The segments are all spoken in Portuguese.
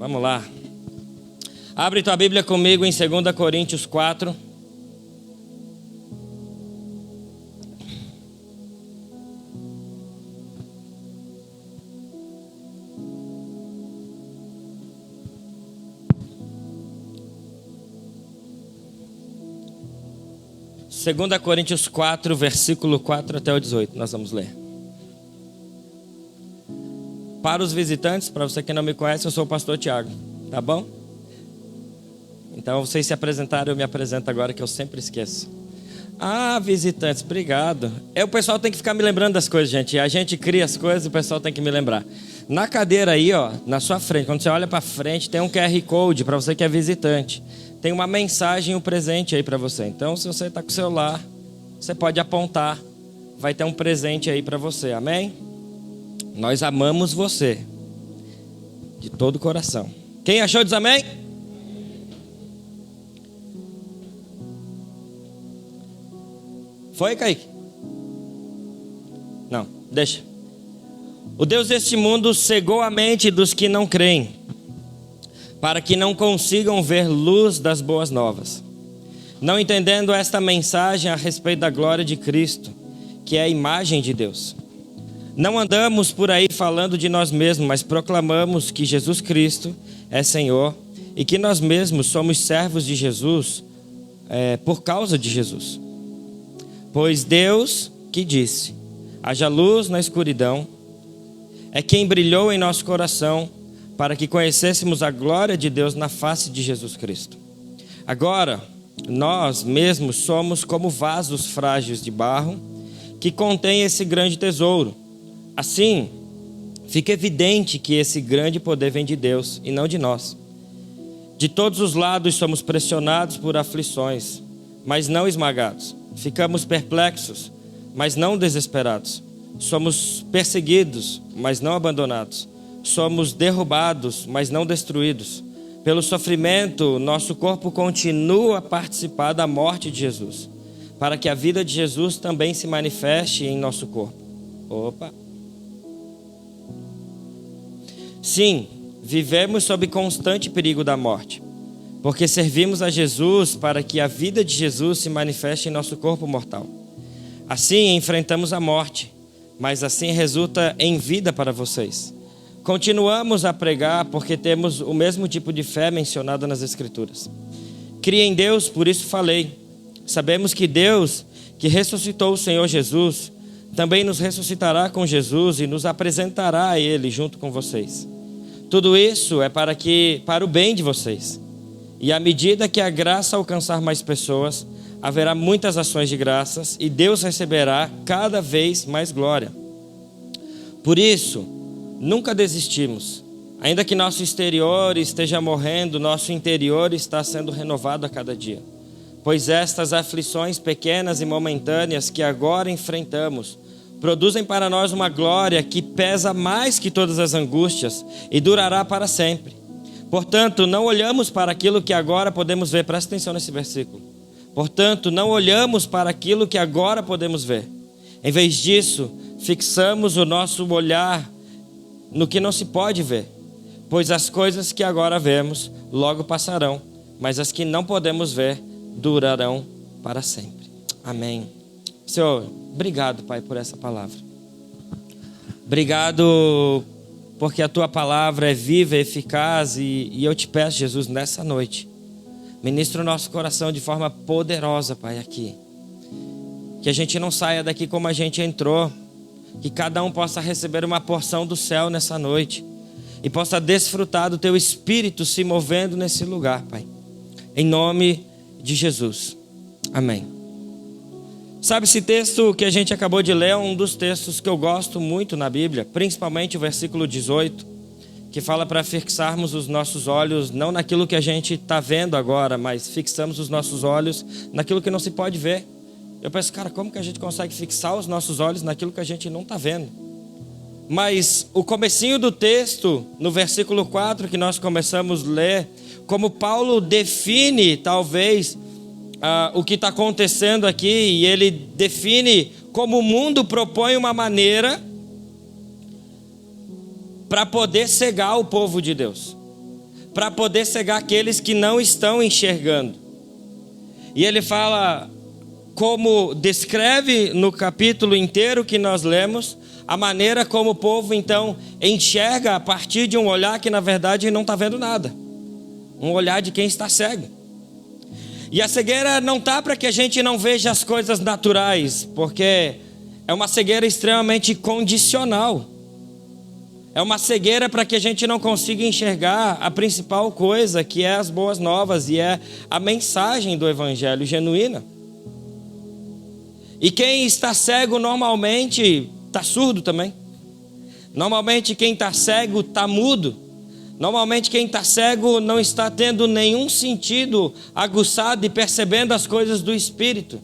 Vamos lá. Abre tua Bíblia comigo em 2 Coríntios 4. Segunda Coríntios 4, versículo 4 até o 18, nós vamos ler. Para os visitantes, para você que não me conhece, eu sou o pastor Tiago, tá bom? Então, vocês se apresentaram, eu me apresento agora, que eu sempre esqueço. Ah, visitantes, obrigado. O pessoal tem que ficar me lembrando das coisas, gente. A gente cria as coisas e o pessoal tem que me lembrar. Na cadeira aí, ó, na sua frente, quando você olha para frente, tem um QR Code para você que é visitante. Tem uma mensagem, um presente aí para você. Então, se você está com o celular, você pode apontar. Vai ter um presente aí para você, amém? Nós amamos você de todo o coração. Quem achou diz amém? Foi, Kaique? Não, deixa. O Deus deste mundo cegou a mente dos que não creem, para que não consigam ver luz das boas novas, não entendendo esta mensagem a respeito da glória de Cristo, que é a imagem de Deus. Não andamos por aí falando de nós mesmos, mas proclamamos que Jesus Cristo é Senhor e que nós mesmos somos servos de Jesus por causa de Jesus. Pois Deus que disse, haja luz na escuridão, é quem brilhou em nosso coração para que conhecêssemos a glória de Deus na face de Jesus Cristo. Agora, nós mesmos somos como vasos frágeis de barro que contém esse grande tesouro. Assim, fica evidente que esse grande poder vem de Deus e não de nós. De todos os lados somos pressionados por aflições, mas não esmagados. Ficamos perplexos, mas não desesperados. Somos perseguidos, mas não abandonados. Somos derrubados, mas não destruídos. Pelo sofrimento, nosso corpo continua a participar da morte de Jesus, para que a vida de Jesus também se manifeste em nosso corpo. Opa! Sim, vivemos sob constante perigo da morte, porque servimos a Jesus para que a vida de Jesus se manifeste em nosso corpo mortal. Assim enfrentamos a morte, mas assim resulta em vida para vocês. Continuamos a pregar porque temos o mesmo tipo de fé mencionado nas Escrituras. Crie em Deus, por isso falei. Sabemos que Deus, que ressuscitou o Senhor Jesus, também nos ressuscitará com Jesus e nos apresentará a Ele junto com vocês. Tudo isso é para o bem de vocês. E à medida que a graça alcançar mais pessoas, haverá muitas ações de graças e Deus receberá cada vez mais glória. Por isso, nunca desistimos. Ainda que nosso exterior esteja morrendo, nosso interior está sendo renovado a cada dia. Pois estas aflições pequenas e momentâneas que agora enfrentamos produzem para nós uma glória que pesa mais que todas as angústias e durará para sempre. Portanto, não olhamos para aquilo que agora podemos ver. Presta atenção nesse versículo. Portanto, não olhamos para aquilo que agora podemos ver. Em vez disso, fixamos o nosso olhar no que não se pode ver. Pois as coisas que agora vemos logo passarão, mas as que não podemos ver durarão para sempre. Amém. Senhor, obrigado, Pai, por essa palavra. Obrigado porque a Tua palavra é viva, eficaz e eu te peço, Jesus, nessa noite, ministra o nosso coração de forma poderosa, Pai, aqui. Que a gente não saia daqui como a gente entrou, que cada um possa receber uma porção do céu nessa noite e possa desfrutar do Teu Espírito se movendo nesse lugar, Pai. Em nome de Jesus. Amém. Sabe, esse texto que a gente acabou de ler é um dos textos que eu gosto muito na Bíblia, principalmente o versículo 18, que fala para fixarmos os nossos olhos não naquilo que a gente está vendo agora, mas fixamos os nossos olhos naquilo que não se pode ver. Eu penso, cara, como que a gente consegue fixar os nossos olhos naquilo que a gente não está vendo? Mas o comecinho do texto, no versículo 4 que nós começamos a ler, como Paulo define talvez o que está acontecendo aqui, e ele define como o mundo propõe uma maneira para poder cegar o povo de Deus, para poder cegar aqueles que não estão enxergando. E ele fala, como descreve no capítulo inteiro que nós lemos, a maneira como o povo então enxerga a partir de um olhar que na verdade não está vendo nada. Um olhar de quem está cego. E a cegueira não está para que a gente não veja as coisas naturais, porque é uma cegueira extremamente condicional. É uma cegueira para que a gente não consiga enxergar a principal coisa, que é as boas novas, e é a mensagem do evangelho genuína. E quem está cego normalmente está surdo também. Normalmente quem está cego está mudo. Normalmente quem está cego não está tendo nenhum sentido aguçado e percebendo as coisas do Espírito.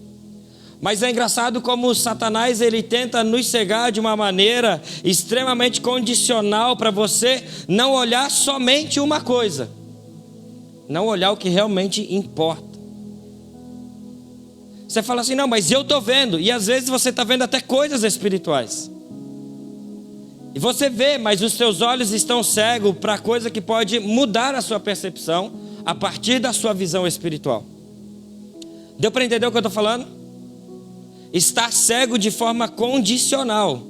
Mas é engraçado como Satanás ele tenta nos cegar de uma maneira extremamente condicional para você não olhar somente uma coisa. Não olhar o que realmente importa. Você fala assim, não, mas eu estou vendo. E às vezes você está vendo até coisas espirituais. E você vê, mas os seus olhos estão cegos para coisa que pode mudar a sua percepção a partir da sua visão espiritual. Deu para entender o que eu estou falando? Está cego de forma condicional,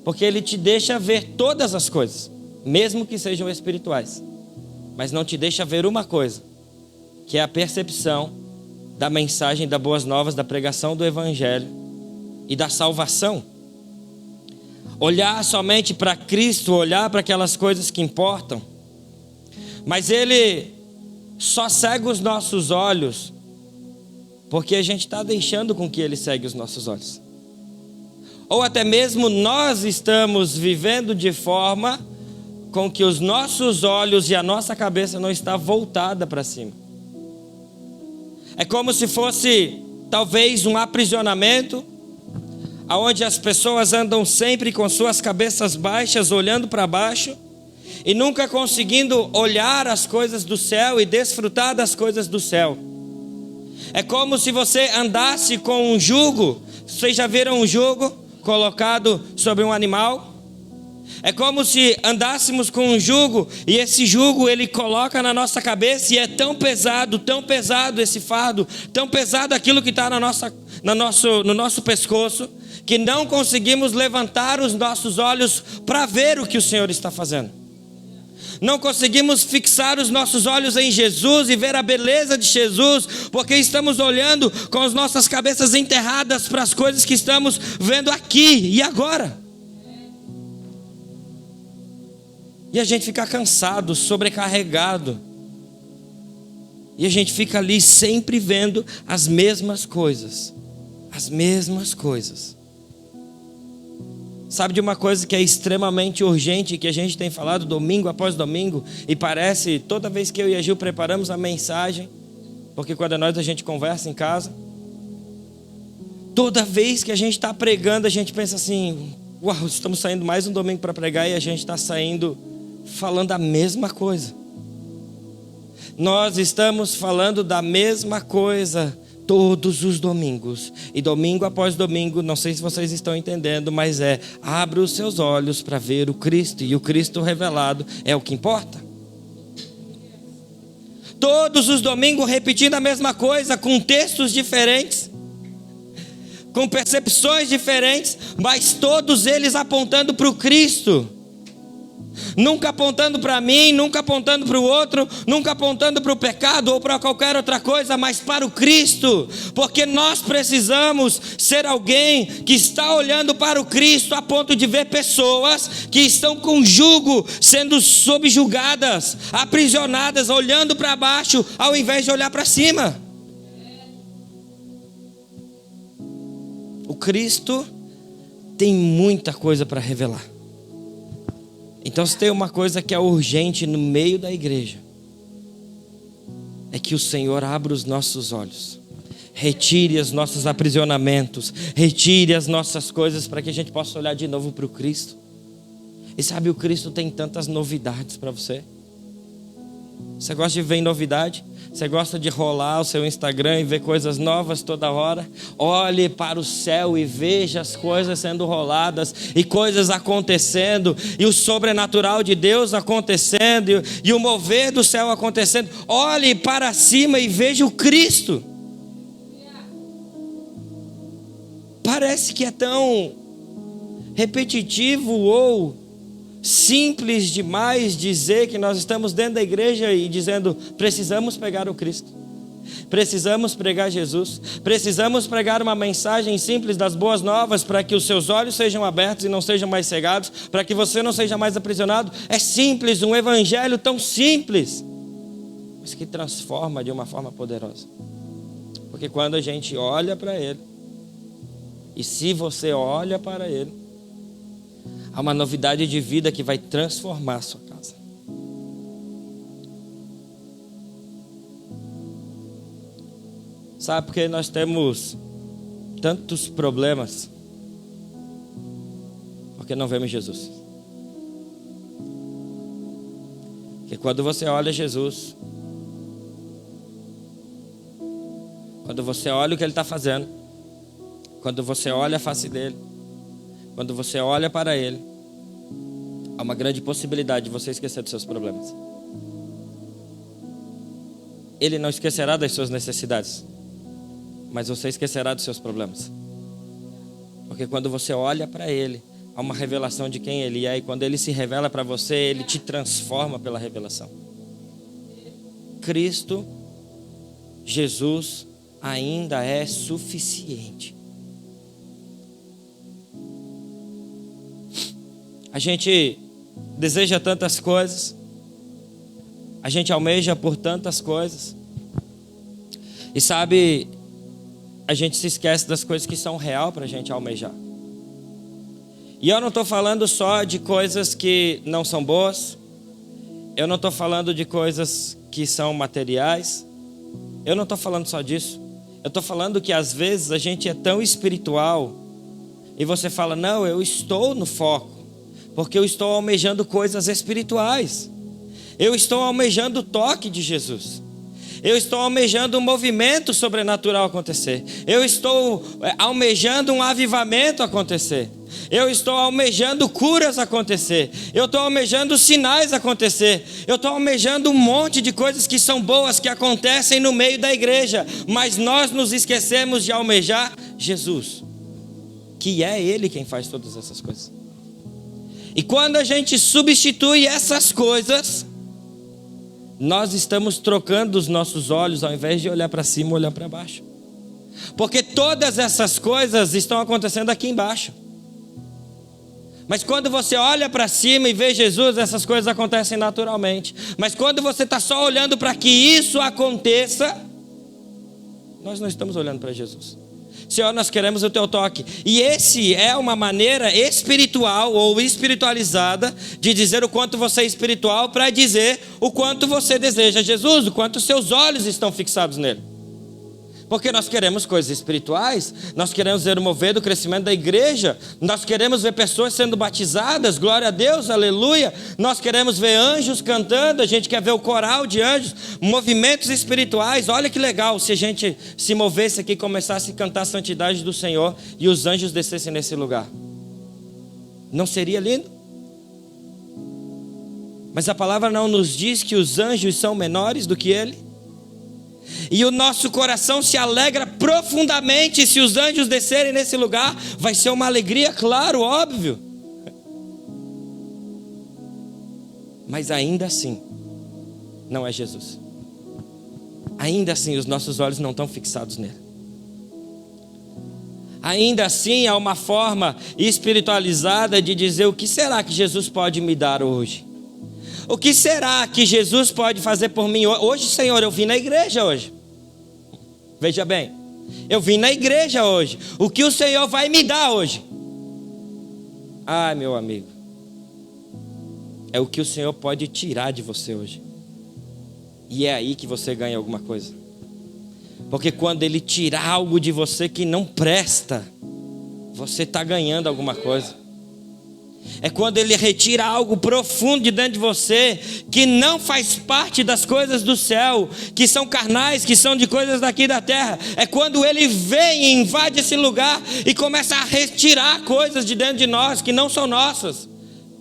porque ele te deixa ver todas as coisas, mesmo que sejam espirituais, mas não te deixa ver uma coisa, que é a percepção da mensagem das boas novas, da pregação do evangelho e da salvação. Olhar somente para Cristo, olhar para aquelas coisas que importam, mas ele só cega os nossos olhos porque a gente está deixando com que ele cegue os nossos olhos. Ou até mesmo nós estamos vivendo de forma com que os nossos olhos e a nossa cabeça não está voltada para cima. É como se fosse talvez um aprisionamento, onde as pessoas andam sempre com suas cabeças baixas, olhando para baixo, e nunca conseguindo olhar as coisas do céu e desfrutar das coisas do céu. É como se você andasse com um jugo. Vocês já viram um jugo colocado sobre um animal? É como se andássemos com um jugo, e esse jugo ele coloca na nossa cabeça, e é tão pesado esse fardo, tão pesado aquilo que está no nosso pescoço, que não conseguimos levantar os nossos olhos para ver o que o Senhor está fazendo. Não conseguimos fixar os nossos olhos em Jesus e ver a beleza de Jesus, porque estamos olhando com as nossas cabeças enterradas para as coisas que estamos vendo aqui e agora. E a gente fica cansado, sobrecarregado. E a gente fica ali sempre vendo as mesmas coisas. As mesmas coisas. Sabe de uma coisa que é extremamente urgente, que a gente tem falado domingo após domingo, e parece, toda vez que eu e a Gil preparamos a mensagem, porque quando é nós a gente conversa em casa, toda vez que a gente está pregando, a gente pensa assim, uau, estamos saindo mais um domingo para pregar, e a gente está saindo falando a mesma coisa. Nós estamos falando da mesma coisa todos os domingos, e domingo após domingo, não sei se vocês estão entendendo, mas abra os seus olhos para ver o Cristo, e o Cristo revelado é o que importa. Todos os domingos repetindo a mesma coisa, com textos diferentes, com percepções diferentes, mas todos eles apontando para o Cristo. Nunca apontando para mim, nunca apontando para o outro, nunca apontando para o pecado ou para qualquer outra coisa, mas para o Cristo, porque nós precisamos ser alguém que está olhando para o Cristo a ponto de ver pessoas que estão com jugo, sendo subjugadas, aprisionadas, olhando para baixo ao invés de olhar para cima. O Cristo tem muita coisa para revelar. Então, se tem uma coisa que é urgente no meio da igreja, é que o Senhor abra os nossos olhos, retire os nossos aprisionamentos, retire as nossas coisas, para que a gente possa olhar de novo para o Cristo. E sabe, o Cristo tem tantas novidades para você. Você gosta de ver novidade? Você gosta de rolar o seu Instagram e ver coisas novas toda hora? Olhe para o céu e veja as coisas sendo roladas e coisas acontecendo e o sobrenatural de Deus acontecendo e o mover do céu acontecendo. Olhe para cima e veja o Cristo. Parece que é tão repetitivo ou simples demais dizer que nós estamos dentro da igreja e dizendo: precisamos pregar o Cristo, precisamos pregar Jesus, precisamos pregar uma mensagem simples das boas novas para que os seus olhos sejam abertos e não sejam mais cegados, para que você não seja mais aprisionado. É simples, um evangelho tão simples, mas que transforma de uma forma poderosa. Porque quando a gente olha para Ele, e se você olha para Ele, há uma novidade de vida que vai transformar a sua casa. Sabe por que nós temos tantos problemas? Porque não vemos Jesus. Porque quando você olha Jesus, quando você olha o que Ele está fazendo, quando você olha a face dEle, quando você olha para Ele, há uma grande possibilidade de você esquecer dos seus problemas. Ele não esquecerá das suas necessidades, mas você esquecerá dos seus problemas. Porque quando você olha para Ele, há uma revelação de quem Ele é, e quando Ele se revela para você, Ele te transforma pela revelação. Cristo, Jesus, ainda é suficiente. A gente deseja tantas coisas, a gente almeja por tantas coisas, e sabe, a gente se esquece das coisas que são real para a gente almejar. E eu não estou falando só de coisas que não são boas, eu não estou falando de coisas que são materiais, eu não estou falando só disso. Eu estou falando que às vezes a gente é tão espiritual e você fala: não, eu estou no foco, porque eu estou almejando coisas espirituais. Eu estou almejando o toque de Jesus. Eu estou almejando um movimento sobrenatural acontecer. Eu estou almejando um avivamento acontecer. Eu estou almejando curas acontecer. Eu estou almejando sinais acontecer. Eu estou almejando um monte de coisas que são boas, que acontecem no meio da igreja. Mas nós nos esquecemos de almejar Jesus, que é Ele quem faz todas essas coisas. E quando a gente substitui essas coisas, nós estamos trocando os nossos olhos, ao invés de olhar para cima, olhar para baixo. Porque todas essas coisas estão acontecendo aqui embaixo. Mas quando você olha para cima e vê Jesus, essas coisas acontecem naturalmente. Mas quando você está só olhando para que isso aconteça, nós não estamos olhando para Jesus. Senhor, nós queremos o teu toque. E esse é uma maneira espiritual ou espiritualizada de dizer o quanto você é espiritual, para dizer o quanto você deseja Jesus, o quanto seus olhos estão fixados nele. Porque nós queremos coisas espirituais, nós queremos ver o mover do crescimento da igreja, nós queremos ver pessoas sendo batizadas, glória a Deus, aleluia. Nós queremos ver anjos cantando, a gente quer ver o coral de anjos, movimentos espirituais. Olha que legal se a gente se movesse aqui e começasse a cantar a santidade do Senhor e os anjos descessem nesse lugar. Não seria lindo? Mas a palavra não nos diz que os anjos são menores do que Ele? E o nosso coração se alegra profundamente se os anjos descerem nesse lugar. Vai ser uma alegria, claro, óbvio. Mas ainda assim, não é Jesus. Ainda assim, os nossos olhos não estão fixados nele. Ainda assim, há uma forma espiritualizada de dizer: o que será que Jesus pode me dar hoje? O que será que Jesus pode fazer por mim hoje? Senhor, eu vim na igreja hoje. Veja bem, eu vim na igreja hoje. O que o Senhor vai me dar hoje? Ah, meu amigo, é o que o Senhor pode tirar de você hoje. E é aí que você ganha alguma coisa. Porque quando Ele tirar algo de você que não presta, você está ganhando alguma coisa. É quando Ele retira algo profundo de dentro de você, que não faz parte das coisas do céu, que são carnais, que são de coisas daqui da terra. É quando Ele vem e invade esse lugar e começa a retirar coisas de dentro de nós, que não são nossas,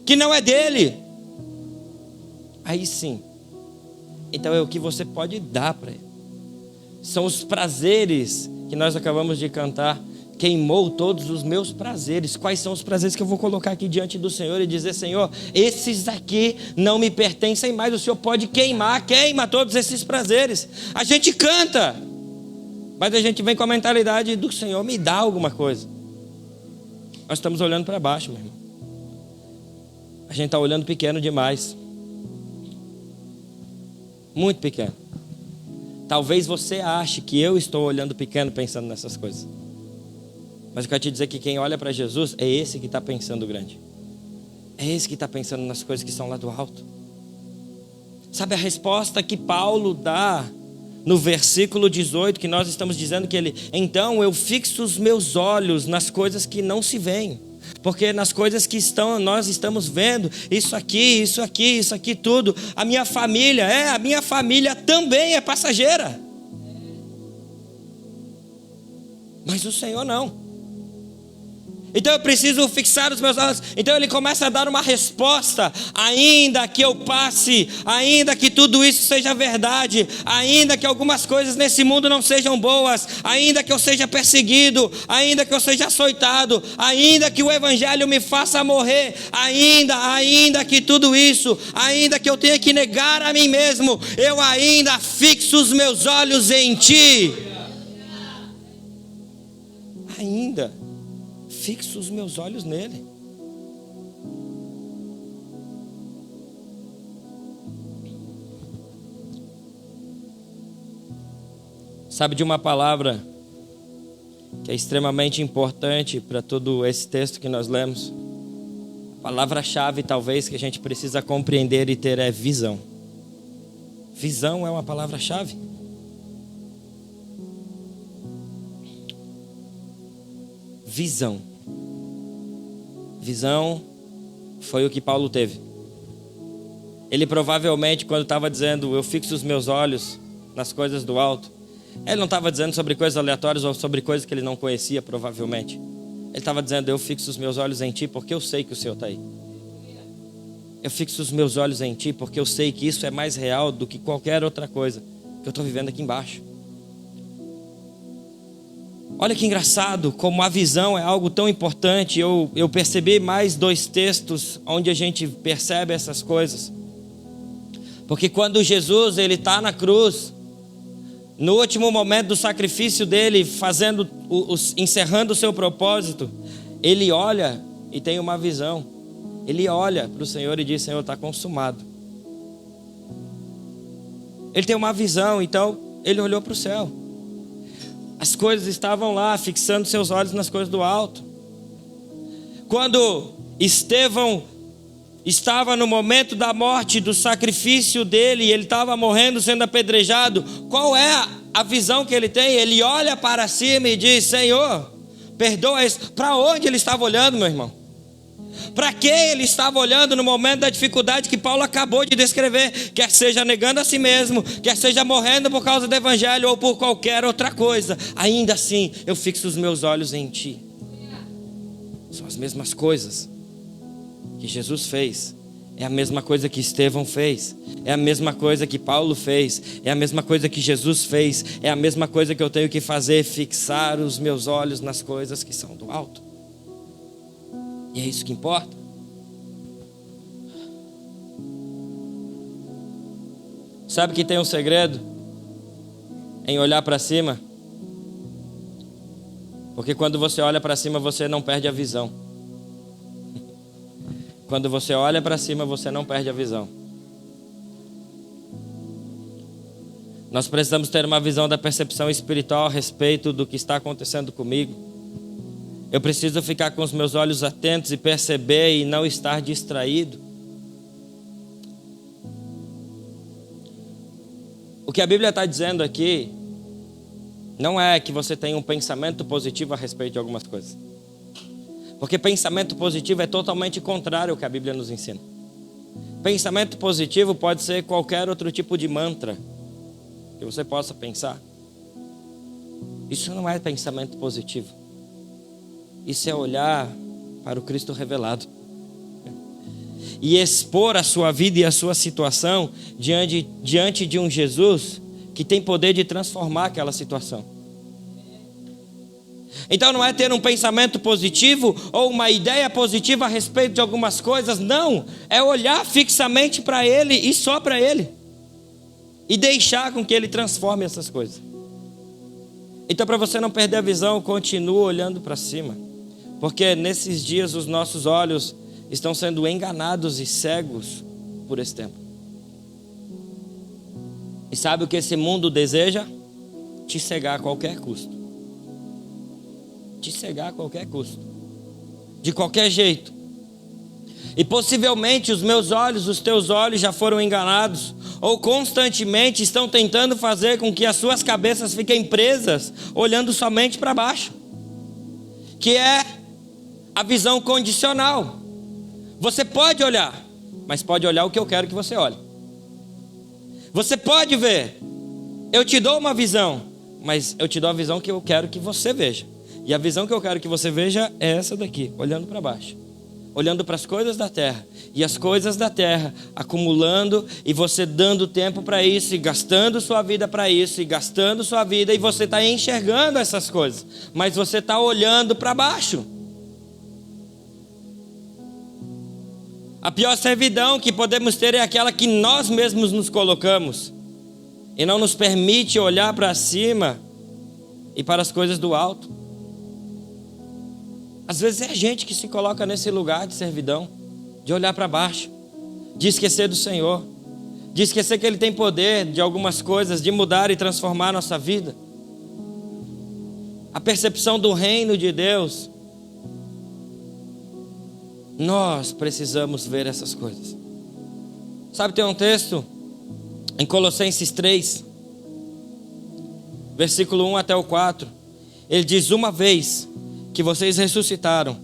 que não é dele. Aí sim, então é o que você pode dar para Ele. São os prazeres que nós acabamos de cantar. Queimou todos os meus prazeres. Quais são os prazeres que eu vou colocar aqui diante do Senhor e dizer: Senhor, esses aqui não me pertencem mais. O Senhor pode queima todos esses prazeres. A gente canta, mas a gente vem com a mentalidade do Senhor, me dá alguma coisa. Nós estamos olhando para baixo, meu irmão. A gente está olhando pequeno demais. Muito pequeno. Talvez você ache que eu estou olhando pequeno pensando nessas coisas. Mas eu quero te dizer que quem olha para Jesus é esse que está pensando grande. É esse que está pensando nas coisas que estão lá do alto. Sabe a resposta que Paulo dá no versículo 18, que nós estamos dizendo que ele... Então eu fixo os meus olhos nas coisas que não se veem. Porque nas coisas que nós estamos vendo, isso aqui, tudo. A minha família também é passageira. Mas o Senhor não. Então eu preciso fixar os meus olhos. Então ele começa a dar uma resposta. Ainda que eu passe, ainda que tudo isso seja verdade, ainda que algumas coisas nesse mundo não sejam boas, ainda que eu seja perseguido, ainda que eu seja açoitado, ainda que o evangelho me faça morrer, ainda que tudo isso, ainda que eu tenha que negar a mim mesmo, eu ainda fixo os meus olhos em Ti. Ainda fixo os meus olhos nele. Sabe de uma palavra que é extremamente importante para todo esse texto que nós lemos? A palavra-chave talvez que a gente precisa compreender e ter é visão. Visão é uma palavra-chave. Visão. Visão foi o que Paulo teve. Ele provavelmente, quando estava dizendo eu fixo os meus olhos nas coisas do alto, ele não estava dizendo sobre coisas aleatórias ou sobre coisas que ele não conhecia, provavelmente. Ele estava dizendo: eu fixo os meus olhos em Ti porque eu sei que o Senhor está aí. Eu fixo os meus olhos em Ti porque eu sei que isso é mais real do que qualquer outra coisa que eu estou vivendo aqui embaixo. Olha que engraçado como a visão é algo tão importante. Eu percebi mais 2 textos onde a gente percebe essas coisas. Porque quando Jesus está na cruz, no último momento do sacrifício dele, encerrando o seu propósito, ele olha e tem uma visão. Ele olha para o Senhor e diz: Senhor, está consumado. Ele tem uma visão, então ele olhou para o céu. As coisas estavam lá, fixando seus olhos nas coisas do alto. Quando Estevão estava no momento da morte, do sacrifício dele, ele estava morrendo, sendo apedrejado, qual é a visão que ele tem? Ele olha para cima e diz: Senhor, perdoa isso. Para onde ele estava olhando, meu irmão? Para que ele estava olhando no momento da dificuldade que Paulo acabou de descrever? Quer seja negando a si mesmo, quer seja morrendo por causa do evangelho ou por qualquer outra coisa, ainda assim eu fixo os meus olhos em Ti. São as mesmas coisas que Jesus fez. É a mesma coisa que Estevão fez. É a mesma coisa que Paulo fez. É a mesma coisa que Jesus fez. É a mesma coisa que eu tenho que fazer: fixar os meus olhos nas coisas que são do alto. E é isso que importa. Sabe que tem um segredo em olhar para cima? Porque quando você olha para cima, você não perde a visão. Quando você olha para cima, você não perde a visão. Nós precisamos ter uma visão da percepção espiritual a respeito do que está acontecendo comigo. Eu preciso ficar com os meus olhos atentos e perceber e não estar distraído. O que a Bíblia está dizendo aqui não é que você tenha um pensamento positivo a respeito de algumas coisas. Porque pensamento positivo é totalmente contrário ao que a Bíblia nos ensina. Pensamento positivo pode ser qualquer outro tipo de mantra que você possa pensar. Isso não é pensamento positivo. Isso é olhar para o Cristo revelado e expor a sua vida e a sua situação diante de um Jesus que tem poder de transformar aquela situação. Então não é ter um pensamento positivo ou uma ideia positiva a respeito de algumas coisas, não. É olhar fixamente para Ele e só para Ele. E deixar com que Ele transforme essas coisas. Então, para você não perder a visão, continue olhando para cima. Porque nesses dias os nossos olhos estão sendo enganados e cegos por esse tempo. E sabe o que esse mundo deseja? Te cegar a qualquer custo. Te cegar a qualquer custo. De qualquer jeito. E possivelmente os meus olhos, os teus olhos já foram enganados. Ou constantemente estão tentando fazer com que as suas cabeças fiquem presas, olhando somente para baixo. Que é a visão condicional. Você pode olhar, mas pode olhar o que eu quero que você olhe. Você pode ver, eu te dou uma visão, mas eu te dou a visão que eu quero que você veja. E a visão que eu quero que você veja é essa daqui, olhando para baixo. Olhando para as coisas da terra. E as coisas da terra acumulando, e você dando tempo para isso, e gastando sua vida para isso, e gastando sua vida, e você está enxergando essas coisas. Mas você está olhando para baixo. A pior servidão que podemos ter é aquela que nós mesmos nos colocamos. E não nos permite olhar para cima e para as coisas do alto. Às vezes é a gente que se coloca nesse lugar de servidão, de olhar para baixo, de esquecer do Senhor, de esquecer que Ele tem poder de algumas coisas, de mudar e transformar a nossa vida. A percepção do reino de Deus, nós precisamos ver essas coisas. Sabe, tem um texto em Colossenses 3, versículo 1 até o 4. Ele diz: uma vez que vocês ressuscitaram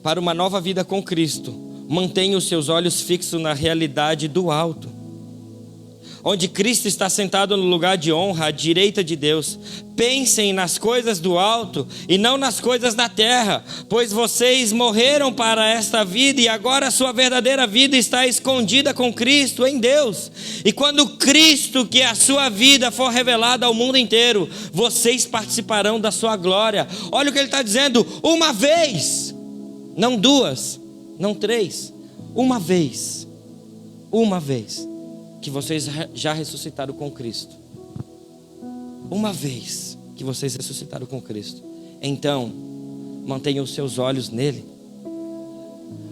para uma nova vida com Cristo, mantenham os seus olhos fixos na realidade do alto, onde Cristo está sentado no lugar de honra à direita de Deus. Pensem nas coisas do alto e não nas coisas da terra, pois vocês morreram para esta vida e agora a sua verdadeira vida está escondida com Cristo em Deus. E quando Cristo, que é a sua vida, for revelado ao mundo inteiro, vocês participarão da sua glória. Olha o que ele está dizendo: uma vez, não duas, não três, uma vez que vocês já ressuscitaram com Cristo. Uma vez que vocês ressuscitaram com Cristo, então mantenham os seus olhos nele.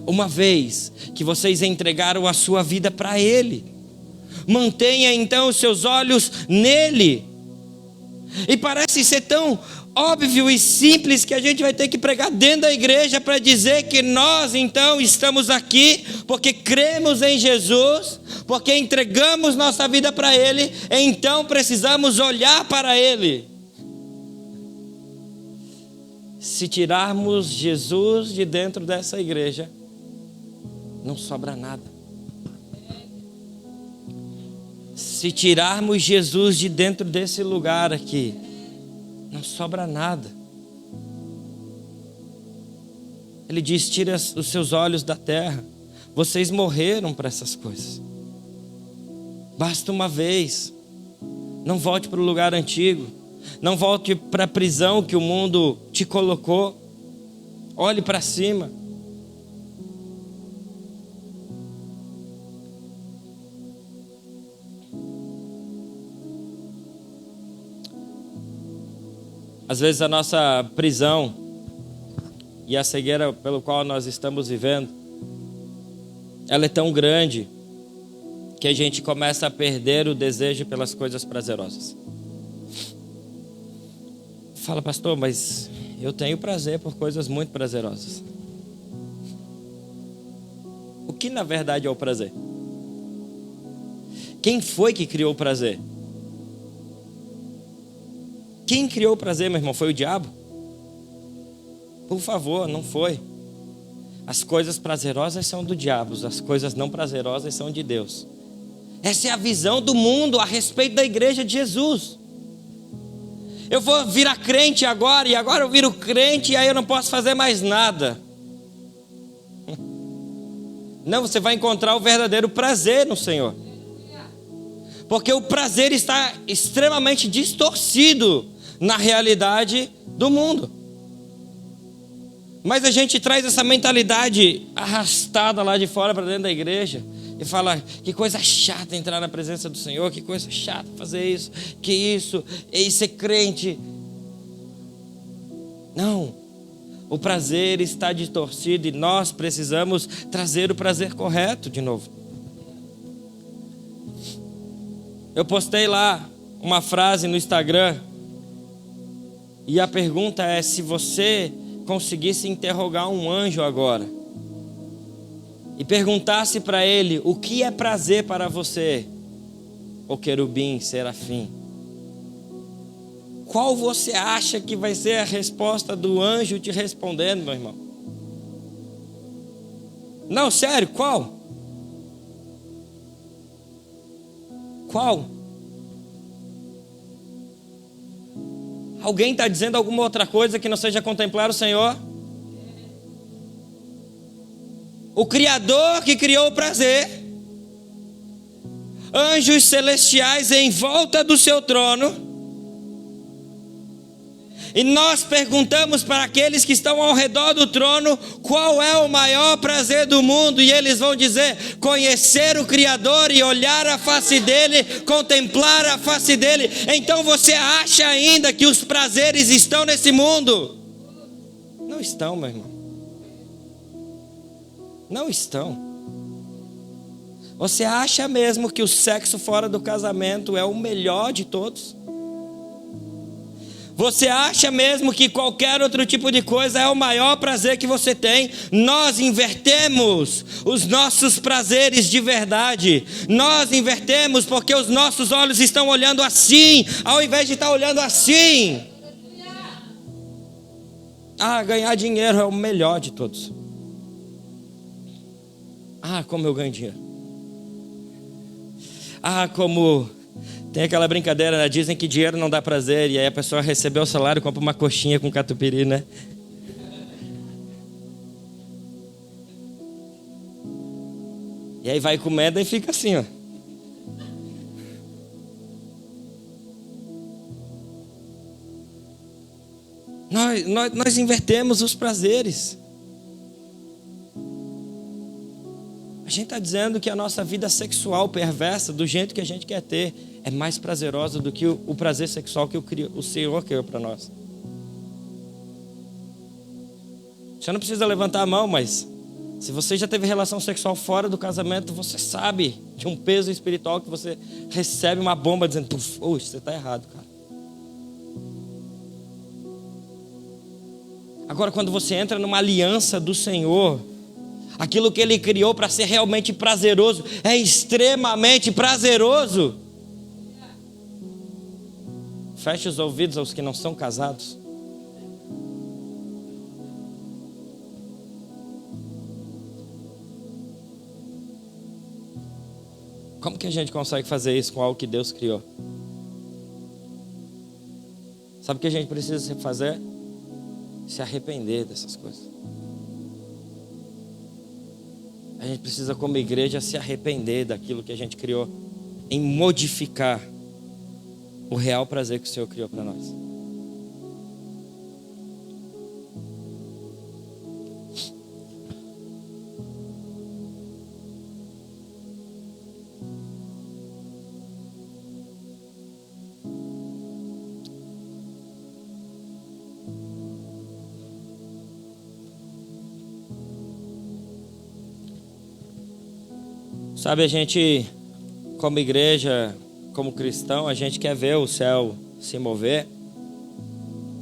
Uma vez que vocês entregaram a sua vida para Ele, mantenha então os seus olhos nele. E parece ser tão óbvio e simples que a gente vai ter que pregar dentro da igreja para dizer que nós então estamos aqui porque cremos em Jesus, porque entregamos nossa vida para Ele, então precisamos olhar para Ele. Se tirarmos Jesus de dentro dessa igreja, não sobra nada. Se tirarmos Jesus de dentro desse lugar aqui, não sobra nada. Ele diz: tira os seus olhos da terra. Vocês morreram para essas coisas. Basta uma vez. Não volte para o lugar antigo. Não volte para a prisão que o mundo te colocou. Olhe para cima. Às vezes a nossa prisão e a cegueira pelo qual nós estamos vivendo, ela é tão grande que a gente começa a perder o desejo pelas coisas prazerosas. Fala: pastor, mas eu tenho prazer por coisas muito prazerosas. O que na verdade é o prazer? Quem foi que criou o prazer? Quem criou o prazer, meu irmão? Foi o diabo? Por favor, não foi. As coisas prazerosas são do diabo, as coisas não prazerosas são de Deus. Essa é a visão do mundo a respeito da igreja de Jesus. Eu vou virar crente agora, e agora eu viro crente e aí eu não posso fazer mais nada. Não, você vai encontrar o verdadeiro prazer no Senhor. Porque o prazer está extremamente distorcido na realidade do mundo. Mas a gente traz essa mentalidade arrastada lá de fora para dentro da igreja e fala: que coisa chata entrar na presença do Senhor, que coisa chata fazer isso, que isso, e ser crente. Não, o prazer está distorcido e nós precisamos trazer o prazer correto de novo. Eu postei lá uma frase no Instagram e a pergunta é: se você conseguisse interrogar um anjo agora e perguntasse para ele o que é prazer para você, ô querubim, serafim, qual você acha que vai ser a resposta do anjo te respondendo, meu irmão? Não, sério, qual? Qual? Alguém está dizendo alguma outra coisa que não seja contemplar o Senhor? O Criador que criou o prazer, anjos celestiais em volta do seu trono, e nós perguntamos para aqueles que estão ao redor do trono qual é o maior prazer do mundo, e eles vão dizer: conhecer o Criador e olhar a face dele, contemplar a face dele. Então você acha ainda que os prazeres estão nesse mundo? Não estão, meu irmão. Não estão. Você acha mesmo que o sexo fora do casamento é o melhor de todos? Você acha mesmo que qualquer outro tipo de coisa é o maior prazer que você tem? Nós invertemos os nossos prazeres de verdade. Nós invertemos porque os nossos olhos estão olhando assim, ao invés de estar olhando assim. Ah, ganhar dinheiro é o melhor de todos. Ah, como eu ganho dinheiro. Ah, como... Tem aquela brincadeira, né? Dizem que dinheiro não dá prazer, e aí a pessoa recebeu o salário e compra uma coxinha com catupiry, né? E aí vai comendo e fica assim, ó. Nós invertemos os prazeres. A gente está dizendo que a nossa vida sexual perversa, do jeito que a gente quer ter, é mais prazerosa do que o prazer sexual que o Senhor criou para nós. Você não precisa levantar a mão, mas se você já teve relação sexual fora do casamento, você sabe de um peso espiritual que você recebe uma bomba dizendo: você está errado, cara. Agora, quando você entra numa aliança do Senhor, aquilo que Ele criou para ser realmente prazeroso é extremamente prazeroso. Feche os ouvidos aos que não são casados. Como que a gente consegue fazer isso com algo que Deus criou? Sabe o que a gente precisa fazer? Se arrepender dessas coisas. A gente precisa, como igreja, se arrepender daquilo que a gente criou, em modificar o real prazer que o Senhor criou para nós. Sabe, a gente, como igreja, como cristão, a gente quer ver o céu se mover,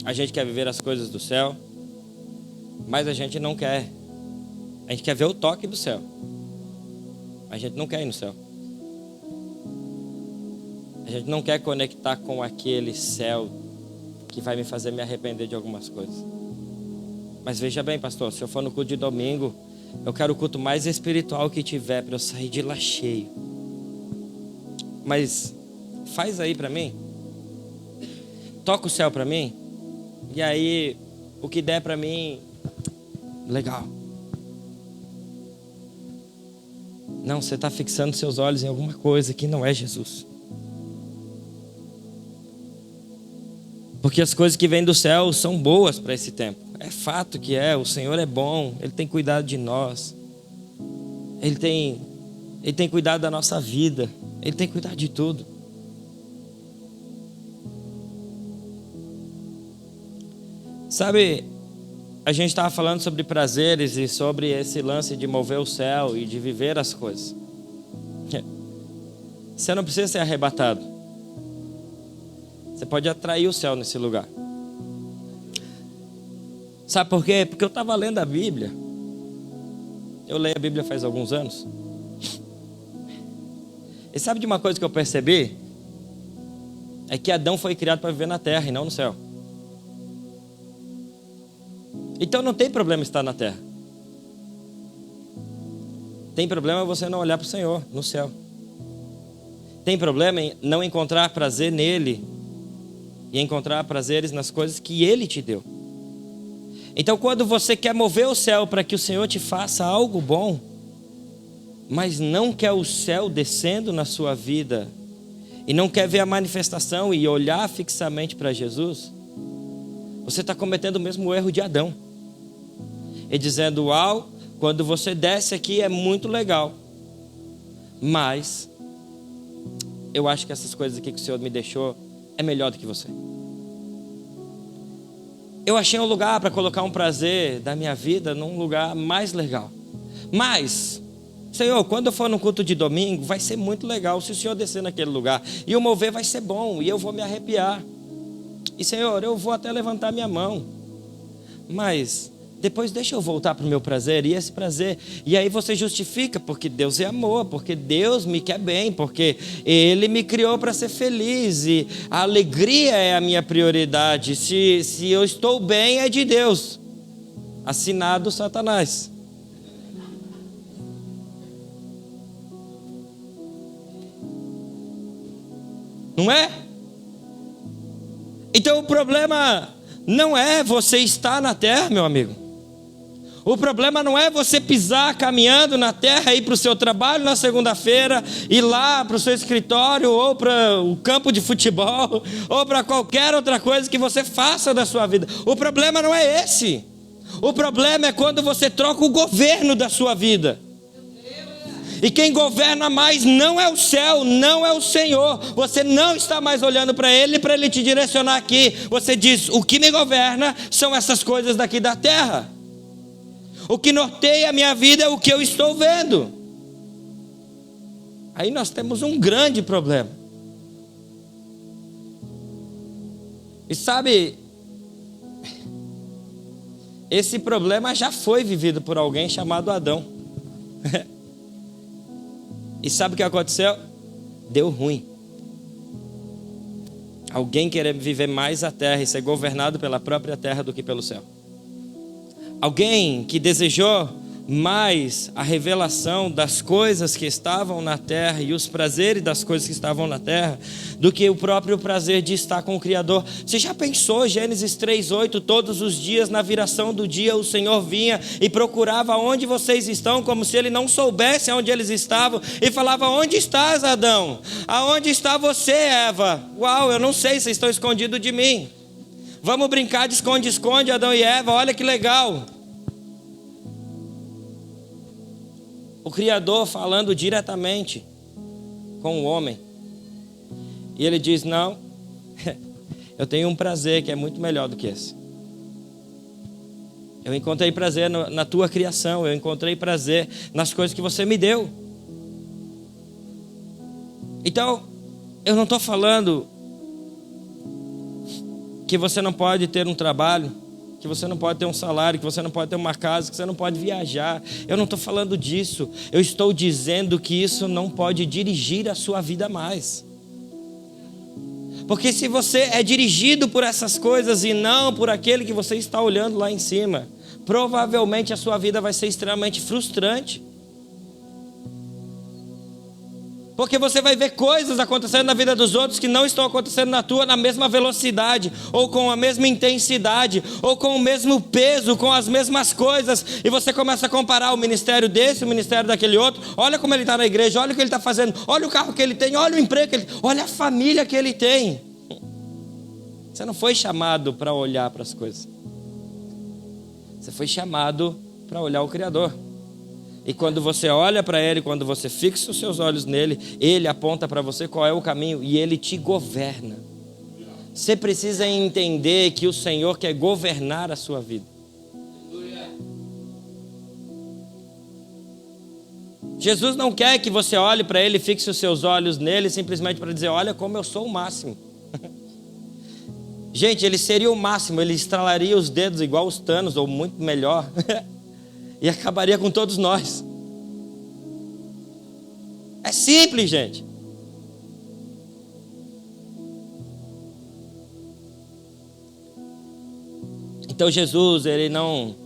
a gente quer viver as coisas do céu, mas a gente não quer. A gente quer ver o toque do céu, a gente não quer ir no céu. A gente não quer conectar com aquele céu que vai me fazer me arrepender de algumas coisas. Mas veja bem, pastor, se eu for no culto de domingo Eu quero o culto mais espiritual que tiver para eu sair de lá cheio. Mas faz aí para mim. Toca o céu para mim. E aí, o que der para mim, legal. Não, você está fixando seus olhos em alguma coisa que não é Jesus. Porque as coisas que vêm do céu são boas para esse tempo. É fato que é, o Senhor é bom, Ele tem cuidado de nós. Ele tem cuidado da nossa vida. Ele tem cuidado de tudo. Sabe, a gente estava falando sobre prazeres e sobre esse lance de mover o céu e de viver as coisas. Você não precisa ser arrebatado. Você pode atrair o céu nesse lugar. Sabe por quê? Porque eu estava lendo a Bíblia. Eu leio a Bíblia faz alguns anos. E sabe de uma coisa que eu percebi? É que Adão foi criado para viver na terra e não no céu. Então não tem problema estar na terra. Tem problema você não olhar para o Senhor no céu. Tem problema em não encontrar prazer nele e encontrar prazeres nas coisas que Ele te deu. Então quando você quer mover o céu para que o Senhor te faça algo bom, mas não quer o céu descendo na sua vida e não quer ver a manifestação e olhar fixamente para Jesus, você está cometendo o mesmo erro de Adão. E dizendo, uau, quando você desce aqui é muito legal, mas eu acho que essas coisas aqui que o Senhor me deixou é melhor do que você. Eu achei um lugar para colocar um prazer da minha vida num lugar mais legal. Mas, Senhor, quando eu for no culto de domingo, vai ser muito legal se o Senhor descer naquele lugar. E o mover vai ser bom, e eu vou me arrepiar. E Senhor, eu vou até levantar minha mão. Mas depois deixa eu voltar para o meu prazer, e esse prazer, e aí você justifica, porque Deus é amor, porque Deus me quer bem, porque Ele me criou para ser feliz, e a alegria é a minha prioridade. Se eu estou bem, é de Deus. Assinado Satanás. Não é? Então o problema não é você estar na terra, meu amigo. O problema não é você pisar caminhando na terra, ir para o seu trabalho na segunda-feira, ir lá para o seu escritório, ou para o campo de futebol, ou para qualquer outra coisa que você faça da sua vida. O problema não é esse. O problema é quando você troca o governo da sua vida. E quem governa mais não é o céu, não é o Senhor. Você não está mais olhando para Ele te direcionar aqui. Você diz, o que me governa são essas coisas daqui da terra. O que norteia a minha vida é o que eu estou vendo. Aí nós temos um grande problema. E sabe, esse problema já foi vivido por alguém chamado Adão. E sabe o que aconteceu? Deu ruim. Alguém querer viver mais a terra e ser governado pela própria terra do que pelo céu. Alguém que desejou mais a revelação das coisas que estavam na terra e os prazeres das coisas que estavam na terra do que o próprio prazer de estar com o Criador. Você já pensou, Gênesis 3:8, todos os dias na viração do dia o Senhor vinha e procurava onde vocês estão, como se Ele não soubesse onde eles estavam, e falava, onde estás, Adão? Aonde está você, Eva? Uau, eu não sei, vocês estão escondidos de mim. Vamos brincar de esconde-esconde, Adão e Eva, olha que legal. O Criador falando diretamente com o homem. E ele diz, não, eu tenho um prazer que é muito melhor do que esse. Eu encontrei prazer na tua criação, eu encontrei prazer nas coisas que você me deu. Então, eu não estou falando que você não pode ter um trabalho, que você não pode ter um salário, que você não pode ter uma casa, que você não pode viajar. Eu não estou falando disso. Eu estou dizendo que isso não pode dirigir a sua vida mais. Porque se você é dirigido por essas coisas e não por aquele que você está olhando lá em cima, provavelmente a sua vida vai ser extremamente frustrante. Porque você vai ver coisas acontecendo na vida dos outros que não estão acontecendo na tua na mesma velocidade, ou com a mesma intensidade, ou com o mesmo peso, com as mesmas coisas. E você começa a comparar o ministério desse, o ministério daquele outro. Olha como ele está na igreja, olha o que ele está fazendo, olha o carro que ele tem, olha o emprego que ele tem, olha a família que ele tem. Você não foi chamado para olhar para as coisas. Você foi chamado para olhar o Criador. E quando você olha para Ele, quando você fixa os seus olhos nele, Ele aponta para você qual é o caminho e Ele te governa. Você precisa entender que o Senhor quer governar a sua vida. Jesus não quer que você olhe para Ele e fixe os seus olhos nele simplesmente para dizer, olha como eu sou o máximo. Gente, Ele seria o máximo, Ele estralaria os dedos igual os Thanos, ou muito melhor. E acabaria com todos nós. É simples, gente. Então Jesus, ele não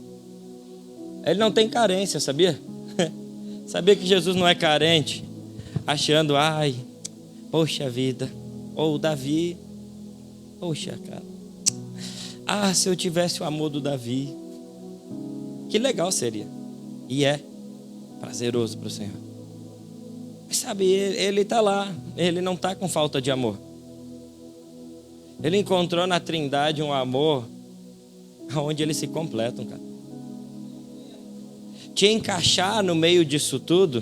tem carência, sabia? Sabia que Jesus não é carente, achando, ai, poxa vida, ou Davi, poxa cara, se eu tivesse o amor do Davi, que legal seria. E é prazeroso para o Senhor. Mas sabe, ele está lá. Ele não está com falta de amor. Ele encontrou na Trindade um amor onde eles se completam, cara. Te encaixar no meio disso tudo,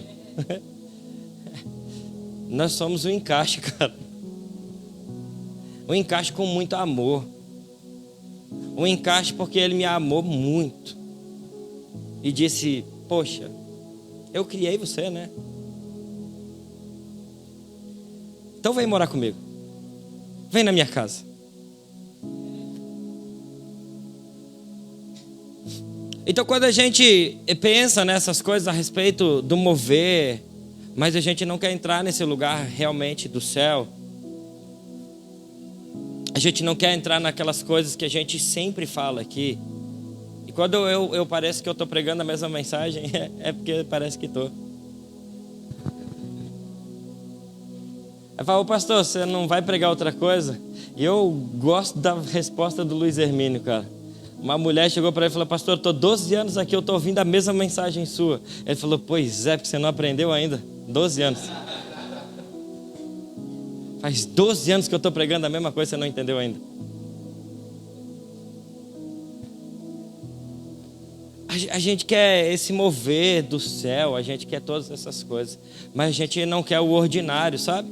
nós somos um encaixe, cara. Um encaixe com muito amor. Um encaixe porque Ele me amou muito. E disse, poxa, eu criei você, né? Então vem morar comigo. Vem na minha casa. Então quando a gente pensa nessas coisas a respeito do mover, mas a gente não quer entrar nesse lugar realmente do céu. A gente não quer entrar naquelas coisas que a gente sempre fala aqui. E quando eu parece que eu estou pregando a mesma mensagem, é porque parece que estou. Eu falo, pastor, você não vai pregar outra coisa? E eu gosto da resposta do Luiz Hermínio, cara. Uma mulher chegou para ele e falou, pastor, eu estou 12 anos aqui, eu estou ouvindo a mesma mensagem sua. Ele falou, pois é, porque você não aprendeu ainda. 12 anos. Faz 12 anos que eu estou pregando a mesma coisa, você não entendeu ainda. A gente quer esse mover do céu, a gente quer todas essas coisas, mas a gente não quer o ordinário, sabe?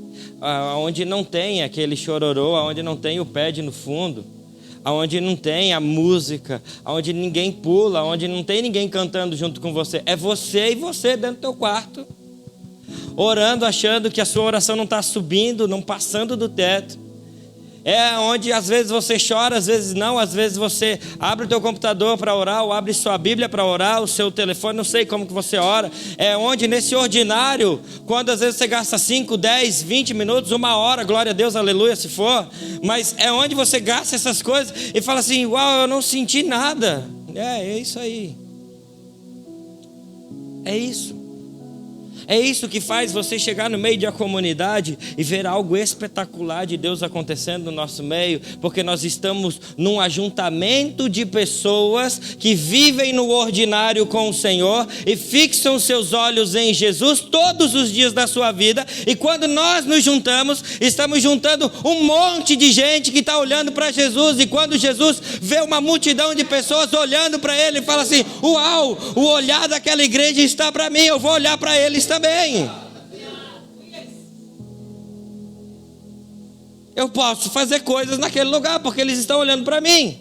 Onde não tem aquele chororô, onde não tem o pad no fundo, onde não tem a música, onde ninguém pula, onde não tem ninguém cantando junto com você. É você e você dentro do teu quarto, orando, achando que a sua oração não está subindo, não passando do teto. É onde às vezes você chora, às vezes não, às vezes você abre o teu computador para orar, ou abre sua Bíblia para orar, o seu telefone, não sei como que você ora. É onde nesse ordinário, quando às vezes você gasta 5, 10, 20 minutos, 1 hora, glória a Deus, aleluia, se for. Mas é onde você gasta essas coisas e fala assim, uau, eu não senti nada. É isso aí. É isso. É isso que faz você chegar no meio da comunidade e ver algo espetacular de Deus acontecendo no nosso meio, porque nós estamos num ajuntamento de pessoas que vivem no ordinário com o Senhor e fixam seus olhos em Jesus todos os dias da sua vida. E quando nós nos juntamos, estamos juntando um monte de gente que está olhando para Jesus, e quando Jesus vê uma multidão de pessoas olhando para Ele, fala assim, uau, o olhar daquela igreja está para mim, eu vou olhar para eles também. Eu posso fazer coisas naquele lugar porque eles estão olhando para mim.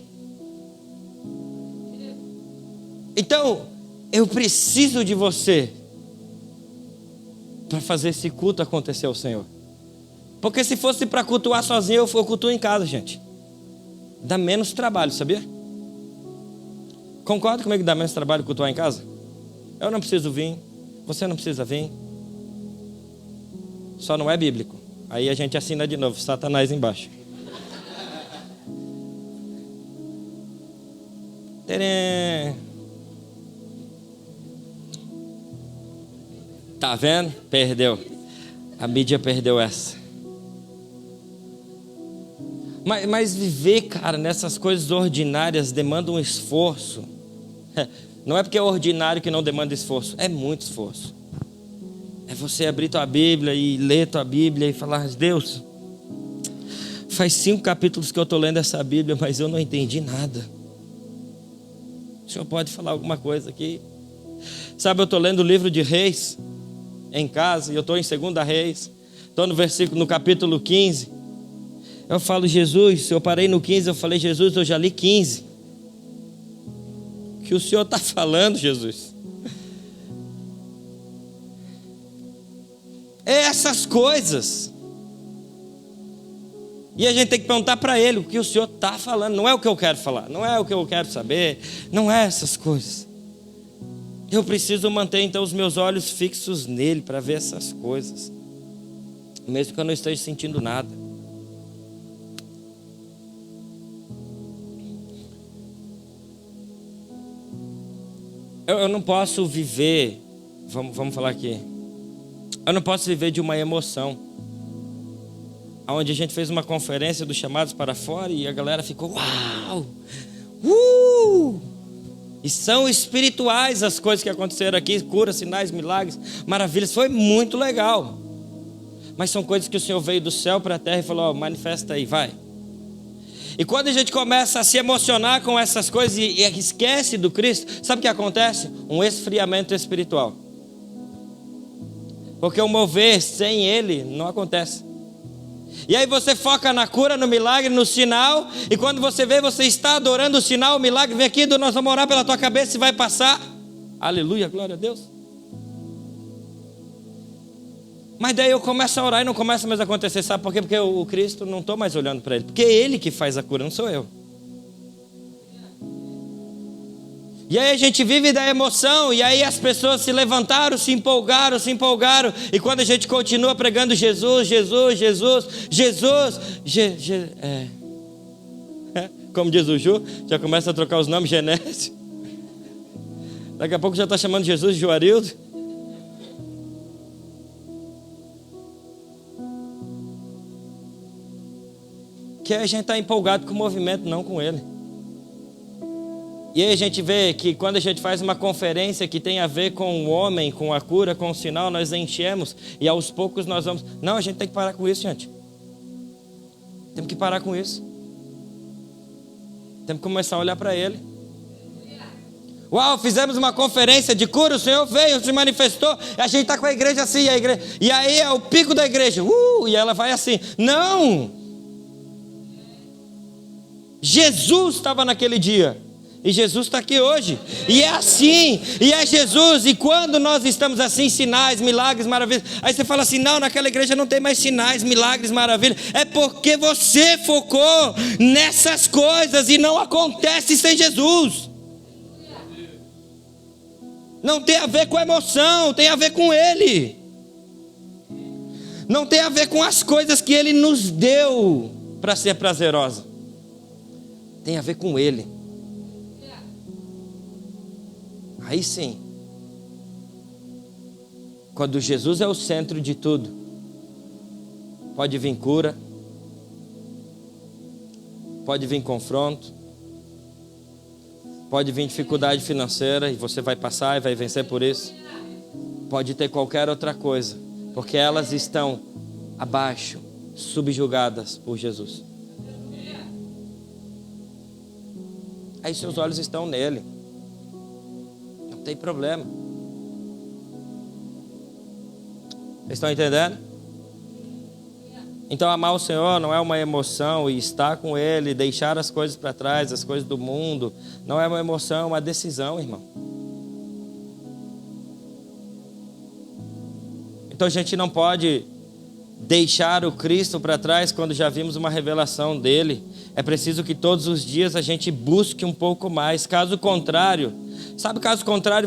Então, eu preciso de você para fazer esse culto acontecer ao Senhor. Porque se fosse para cultuar sozinho, eu cultuo em casa, gente. Dá menos trabalho, sabia? Concorda comigo que dá menos trabalho cultuar em casa? Eu não preciso vir. Você não precisa vir. Só não é bíblico. Aí a gente assina de novo, Satanás embaixo. Tadã. Tá vendo? Perdeu. A mídia perdeu essa. Mas viver, cara, nessas coisas ordinárias demanda um esforço. Não é porque é ordinário que não demanda esforço. É muito esforço. É você abrir tua Bíblia e ler tua Bíblia e falar: Deus, faz 5 capítulos que eu estou lendo essa Bíblia, mas eu não entendi nada. O senhor pode falar alguma coisa aqui? Sabe, eu estou lendo o livro de Reis em casa, e eu estou em 2 Reis, estou no capítulo 15. Eu falo: Jesus, eu parei no 15, eu falei: Jesus, eu já li 15. O que o senhor está falando, Jesus? É essas coisas. E a gente tem que perguntar para ele o que o senhor está falando. Não é o que eu quero falar, não é o que eu quero saber, não é essas coisas. Eu preciso manter então os meus olhos fixos nele para ver essas coisas, mesmo que eu não esteja sentindo nada. Eu não posso viver, vamos falar aqui, eu não posso viver de uma emoção. Onde a gente fez uma conferência dos chamados para fora e a galera ficou: uau! E são espirituais as coisas que aconteceram aqui, curas, sinais, milagres, maravilhas, foi muito legal. Mas são coisas que o Senhor veio do céu para a terra e falou: manifesta aí, vai. E quando a gente começa a se emocionar com essas coisas e esquece do Cristo, sabe o que acontece? Um esfriamento espiritual. Porque o mover sem Ele não acontece. E aí você foca na cura, no milagre, no sinal, e quando você vê, você está adorando o sinal, o milagre, vem aqui, nós vamos orar pela tua cabeça e vai passar. Aleluia, glória a Deus. Mas daí eu começo a orar e não começa mais a acontecer, sabe por quê? Porque o Cristo, não estou mais olhando para Ele, porque é Ele que faz a cura, não sou eu. E aí a gente vive da emoção, e aí as pessoas se levantaram, se empolgaram, e quando a gente continua pregando Jesus, como diz o Ju, já começa a trocar os nomes, Genésio. Daqui a pouco já está chamando Jesus de Juarildo. Que a gente está empolgado com o movimento, não com ele. E aí a gente vê que quando a gente faz uma conferência que tem a ver com o homem, com a cura, com o sinal, nós enchemos e aos poucos nós vamos... Não, a gente tem que parar com isso, gente. Temos que parar com isso. Temos que começar a olhar para Ele. Uau, fizemos uma conferência de cura, o Senhor veio, se manifestou, a gente está com a igreja assim, e aí é o pico da igreja, e ela vai assim. Não! Jesus estava naquele dia. E Jesus está aqui hoje. E é assim. E é Jesus. E quando nós estamos assim, sinais, milagres, maravilhas. Aí você fala assim: não, naquela igreja não tem mais sinais, milagres, maravilhas. É porque você focou nessas coisas. E não acontece sem Jesus. Não tem a ver com emoção, tem a ver com Ele. Não tem a ver com as coisas que Ele nos deu para ser prazerosa. Tem a ver com Ele. Aí sim, quando Jesus é o centro de tudo, pode vir cura, pode vir confronto, pode vir dificuldade financeira e você vai passar e vai vencer por isso. Pode ter qualquer outra coisa, porque elas estão abaixo, subjugadas por Jesus. Aí seus olhos estão nele. Não tem problema. Vocês estão entendendo? Então amar o Senhor não é uma emoção, e estar com Ele, deixar as coisas para trás, as coisas do mundo, não é uma emoção, é uma decisão, irmão. Então a gente não pode deixar o Cristo para trás quando já vimos uma revelação dele. É preciso que todos os dias a gente busque um pouco mais. Caso contrário,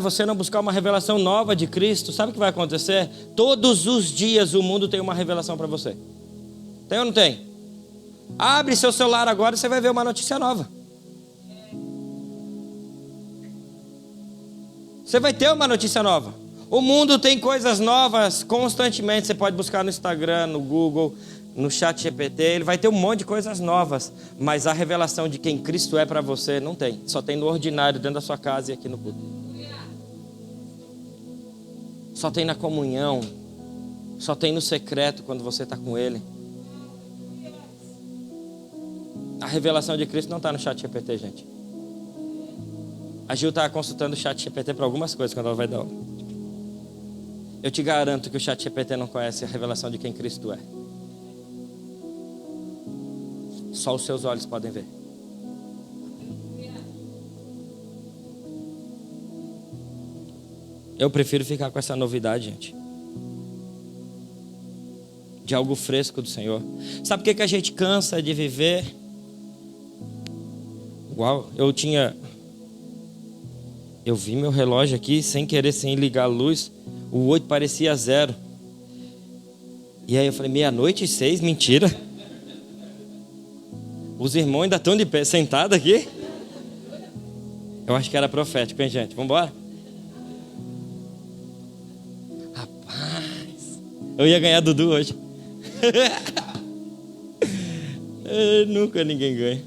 você não buscar uma revelação nova de Cristo, sabe o que vai acontecer? Todos os dias o mundo tem uma revelação para você. Tem ou não tem? Abre seu celular agora e você vai ver uma notícia nova. Você vai ter uma notícia nova. O mundo tem coisas novas constantemente. Você pode buscar no Instagram, no Google, no ChatGPT. Ele vai ter um monte de coisas novas. Mas a revelação de quem Cristo é para você, não tem. Só tem no ordinário, dentro da sua casa e aqui no culto. Só tem na comunhão. Só tem no secreto quando você está com Ele. A revelação de Cristo não está no ChatGPT, gente. A Gil está consultando o ChatGPT para algumas coisas quando ela vai dar aula. Eu te garanto que o ChatGPT não conhece a revelação de quem Cristo é. Só os seus olhos podem ver. Eu prefiro ficar com essa novidade, gente. De algo fresco do Senhor. Sabe por que a gente cansa de viver? Uau, eu vi meu relógio aqui sem querer, sem ligar a luz. O 8 parecia 0. E aí eu falei, 00:06, mentira. Os irmãos ainda estão de pé, sentados aqui. Eu acho que era profético, hein, gente? Vamos embora? Rapaz, eu ia ganhar Dudu hoje. Nunca ninguém ganha.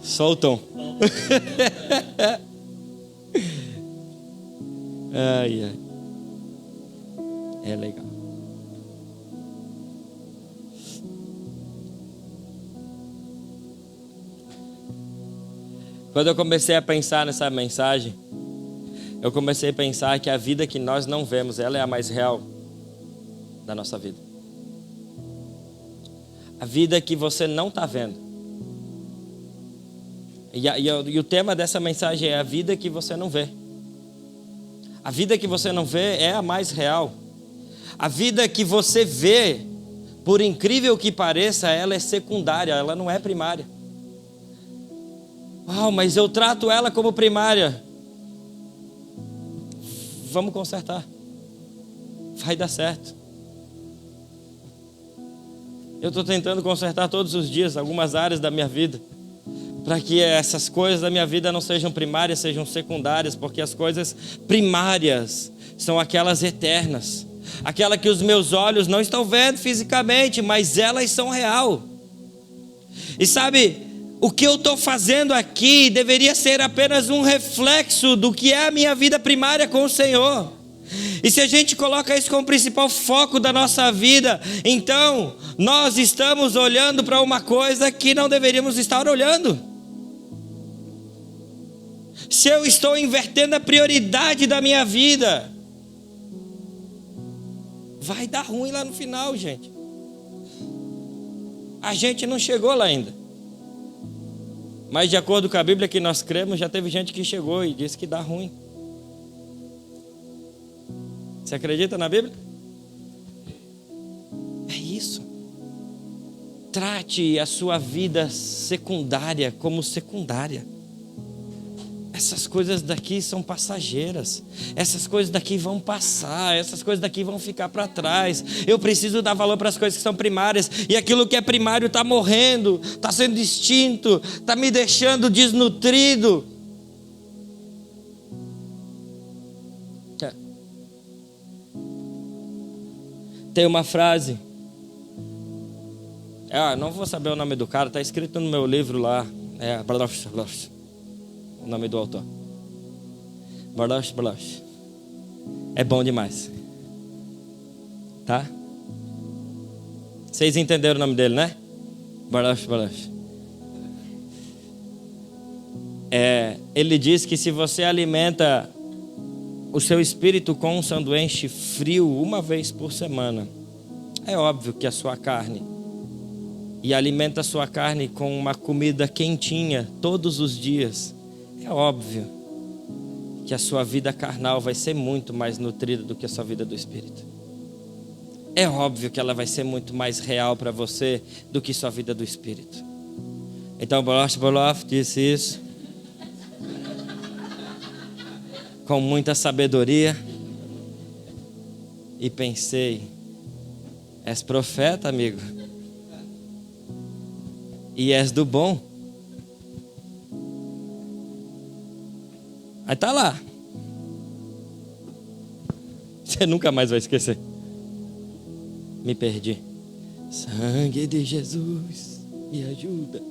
Só o Tom. Ai, ai. É legal. Quando eu comecei a pensar nessa mensagem, eu comecei a pensar que a vida que nós não vemos, ela é a mais real da nossa vida. A vida que você não está vendo. E o tema dessa mensagem é a vida que você não vê. A vida que você não vê é a mais real. A vida que você vê, por incrível que pareça, ela é secundária, ela não é primária. Mas eu trato ela como primária. Vamos consertar. Vai dar certo. Eu estou tentando consertar todos os dias algumas áreas da minha vida, para que essas coisas da minha vida não sejam primárias, sejam secundárias, porque as coisas primárias são aquelas eternas, aquela que os meus olhos não estão vendo fisicamente, mas elas são real. E sabe, o que eu estou fazendo aqui deveria ser apenas um reflexo do que é a minha vida primária com o Senhor. E se a gente coloca isso como principal foco da nossa vida, então nós estamos olhando para uma coisa que não deveríamos estar olhando. Se eu estou invertendo a prioridade da minha vida, vai dar ruim lá no final, gente. A gente não chegou lá ainda. Mas de acordo com a Bíblia que nós cremos, já teve gente que chegou e disse que dá ruim. Você acredita na Bíblia? É isso. Trate a sua vida secundária como secundária. Essas coisas daqui são passageiras. Essas coisas daqui vão passar. Essas coisas daqui vão ficar para trás. Eu preciso dar valor para as coisas que são primárias. E aquilo que é primário está morrendo, está sendo extinto, está me deixando desnutrido. Tem uma frase. Não vou saber o nome do cara, está escrito no meu livro lá. O nome do autor. É bom demais. Tá? Vocês entenderam o nome dele, né? Ele diz que se você alimenta o seu espírito com um sanduíche frio uma vez por semana, é óbvio que a sua carne, e alimenta a sua carne com uma comida quentinha todos os dias, é óbvio que a sua vida carnal vai ser muito mais nutrida do que a sua vida do espírito. É óbvio que ela vai ser muito mais real para você do que sua vida do espírito. Então Boloff disse isso com muita sabedoria, e pensei, és profeta, amigo, e és do bom. Aí tá lá. Você nunca mais vai esquecer. Me perdi. Sangue de Jesus, me ajuda.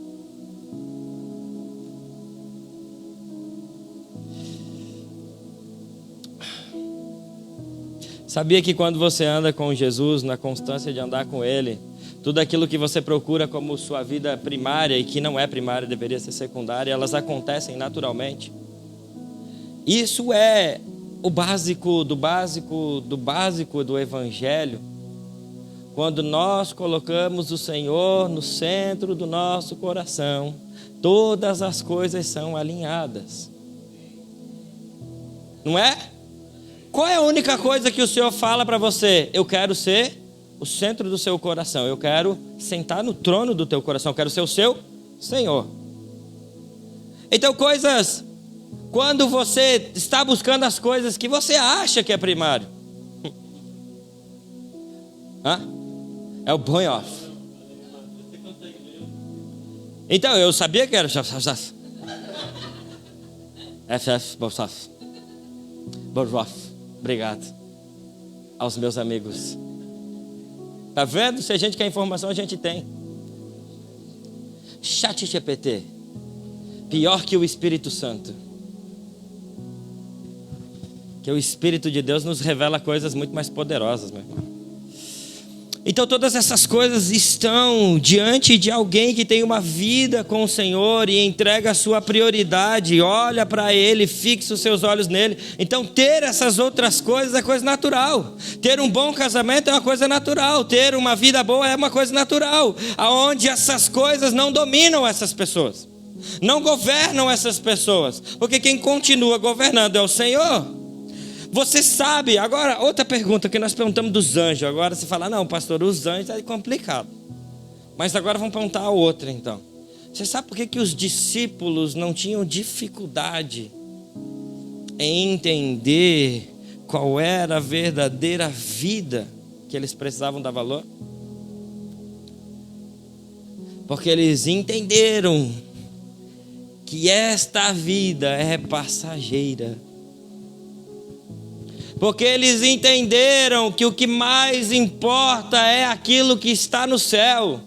Sabia que quando você anda com Jesus, na constância de andar com Ele, tudo aquilo que você procura como sua vida primária e que não é primária, deveria ser secundária, elas acontecem naturalmente. Isso é o básico do básico do básico do Evangelho. Quando nós colocamos o Senhor no centro do nosso coração, todas as coisas são alinhadas. Não é? Qual é a única coisa que o Senhor fala para você? Eu quero ser o centro do seu coração. Eu quero sentar no trono do teu coração. Eu quero ser o seu Senhor. Então, coisas... Quando você está buscando as coisas que você acha que é primário. É o põe off. Então, eu sabia que era Obrigado aos meus amigos. Tá vendo? Se a gente quer informação, a gente tem. ChatGPT. Pior que o Espírito Santo. Que o Espírito de Deus nos revela coisas muito mais poderosas, meu irmão. Então todas essas coisas estão diante de alguém que tem uma vida com o Senhor e entrega a sua prioridade, olha para Ele, fixa os seus olhos nele. Então ter essas outras coisas é coisa natural. Ter um bom casamento é uma coisa natural. Ter uma vida boa é uma coisa natural. Aonde essas coisas não dominam essas pessoas, não governam essas pessoas, porque quem continua governando é o Senhor. Você sabe, agora outra pergunta que nós perguntamos dos anjos. Agora você fala, não pastor, os anjos é complicado. Mas agora vamos perguntar a outra então. Você sabe por que os discípulos não tinham dificuldade em entender qual era a verdadeira vida que eles precisavam dar valor? Porque eles entenderam que esta vida é passageira. Porque eles entenderam que o que mais importa é aquilo que está no céu.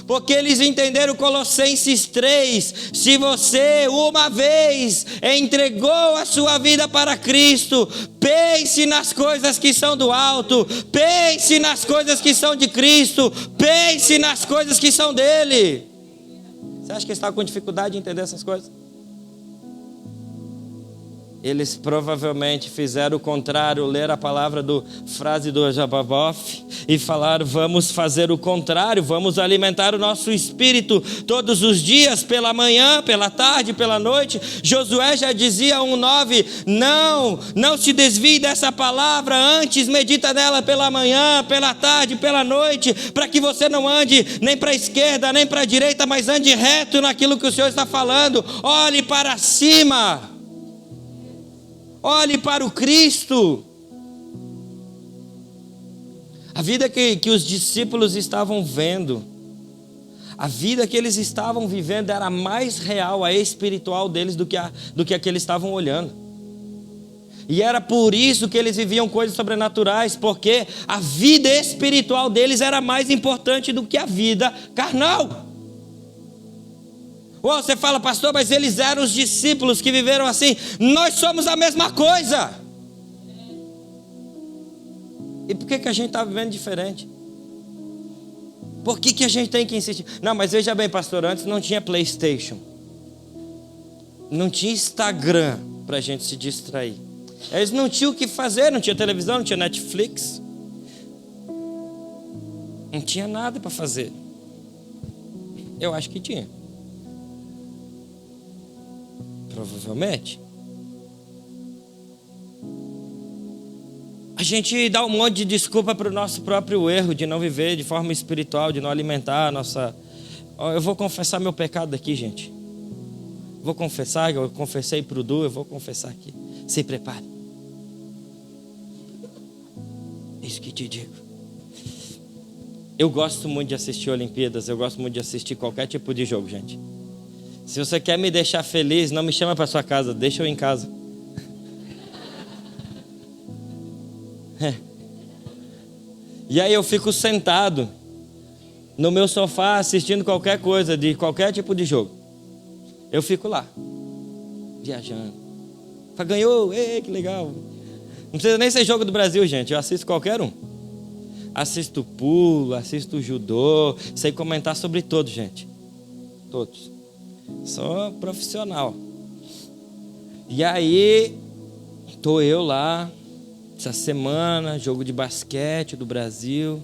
Porque eles entenderam Colossenses 3. Se você uma vez entregou a sua vida para Cristo, pense nas coisas que são do alto. Pense nas coisas que são de Cristo. Pense nas coisas que são dele. Você acha que está com dificuldade de entender essas coisas? Eles provavelmente fizeram o contrário, leram a palavra frase do Jababoff e falaram, vamos fazer o contrário, vamos alimentar o nosso espírito todos os dias, pela manhã, pela tarde, pela noite. Josué já dizia 1:9, não se desvie dessa palavra, antes medita nela pela manhã, pela tarde, pela noite, para que você não ande nem para a esquerda, nem para a direita, mas ande reto naquilo que o Senhor está falando. Olhe para cima. Olhe para o Cristo. A vida que os discípulos estavam vendo, a vida que eles estavam vivendo era mais real, a espiritual deles do que a que eles estavam olhando. E era por isso que eles viviam coisas sobrenaturais, porque a vida espiritual deles era mais importante do que a vida carnal. Ou você fala, pastor, mas eles eram os discípulos que viveram assim. Nós somos a mesma coisa. E por que a gente está vivendo diferente? Por que a gente tem que insistir? Não, mas veja bem, pastor, antes não tinha PlayStation, não tinha Instagram para a gente se distrair. Eles não tinham o que fazer, não tinha televisão, não tinha Netflix, não tinha nada para fazer. Eu acho que tinha. Provavelmente. A gente dá um monte de desculpa para o nosso próprio erro de não viver de forma espiritual, de não alimentar a nossa... Eu vou confessar meu pecado aqui, gente. Vou confessar, eu confessei para o Du, eu vou confessar aqui. Se prepare. Isso que te digo. Eu gosto muito de assistir Olimpíadas, eu gosto muito de assistir qualquer tipo de jogo, gente. Se você quer me deixar feliz, não me chama para sua casa, deixa eu em casa. E aí eu fico sentado no meu sofá assistindo qualquer coisa, de qualquer tipo de jogo. Eu fico lá, viajando. Fala, ganhou, ei, que legal. Não precisa nem ser jogo do Brasil, gente, eu assisto qualquer um. Assisto pulo, assisto judô, sei comentar sobre todos, gente. Todos. Sou profissional. E aí, tô eu lá, essa semana, jogo de basquete do Brasil,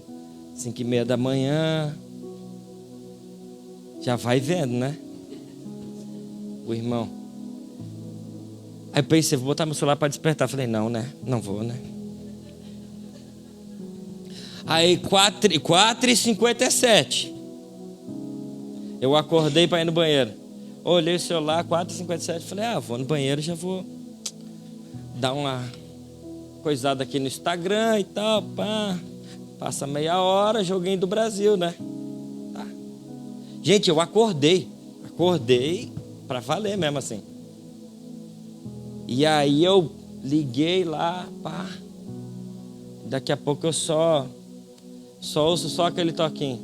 5:30 da manhã. Já vai vendo, né? O irmão. Aí pensei, vou botar meu celular para despertar. Falei, não, né? Não vou, né? Aí 4h57. Eu acordei para ir no banheiro. Olhei o celular, 4h57. Falei, vou no banheiro, já vou dar uma coisada aqui no Instagram e tal, pá. Passa meia hora, joguinho do Brasil, né? Tá. Gente, eu acordei pra valer mesmo assim. E aí eu liguei lá, pá. Daqui a pouco eu só ouço só aquele toquinho.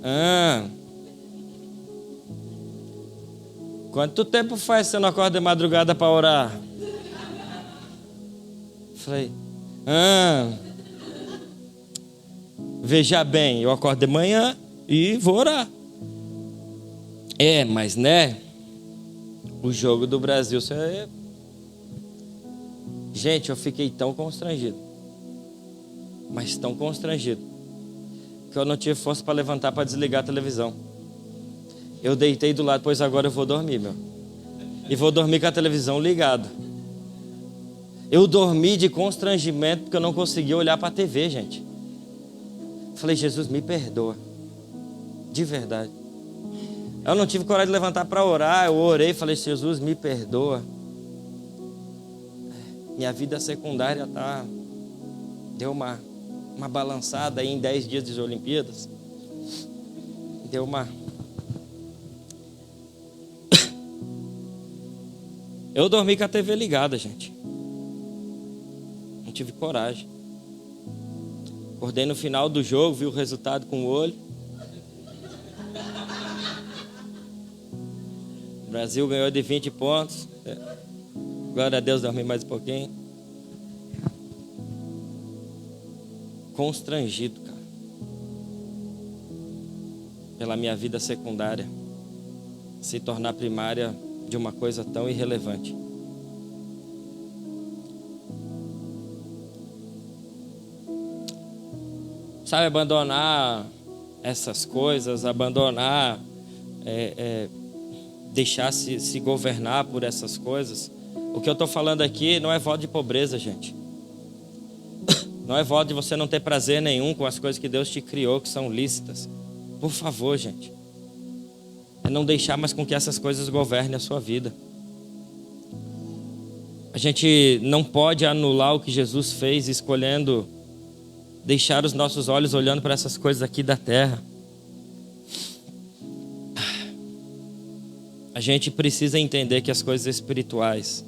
Quanto tempo faz que você não acorda de madrugada para orar? Falei, veja bem, eu acordo de manhã e vou orar. Mas né, o jogo do Brasil, você... Gente, eu fiquei tão constrangido, mas tão constrangido, que eu não tive força para levantar para desligar a televisão. Eu deitei do lado, pois agora eu vou dormir, meu. E vou dormir com a televisão ligada. Eu dormi de constrangimento porque eu não conseguia olhar para a TV, gente. Falei, Jesus, me perdoa. De verdade. Eu não tive coragem de levantar para orar. Eu orei e falei, Jesus, me perdoa. Minha vida secundária deu uma balançada aí em 10 dias das Olimpíadas. Deu uma... Eu dormi com a TV ligada, gente. Não tive coragem. Acordei no final do jogo, vi o resultado com o olho. O Brasil ganhou de 20 pontos. Glória a Deus, dormi mais um pouquinho. Constrangido, cara. Pela minha vida secundária se tornar primária de uma coisa tão irrelevante. Sabe, abandonar essas coisas, abandonar, deixar se governar por essas coisas. O que eu estou falando aqui não é voto de pobreza, gente. Não é voto de você não ter prazer nenhum com as coisas que Deus te criou, que são lícitas. Por favor, gente. É não deixar mais com que essas coisas governem a sua vida. A gente não pode anular o que Jesus fez escolhendo deixar os nossos olhos olhando para essas coisas aqui da terra. A gente precisa entender que as coisas espirituais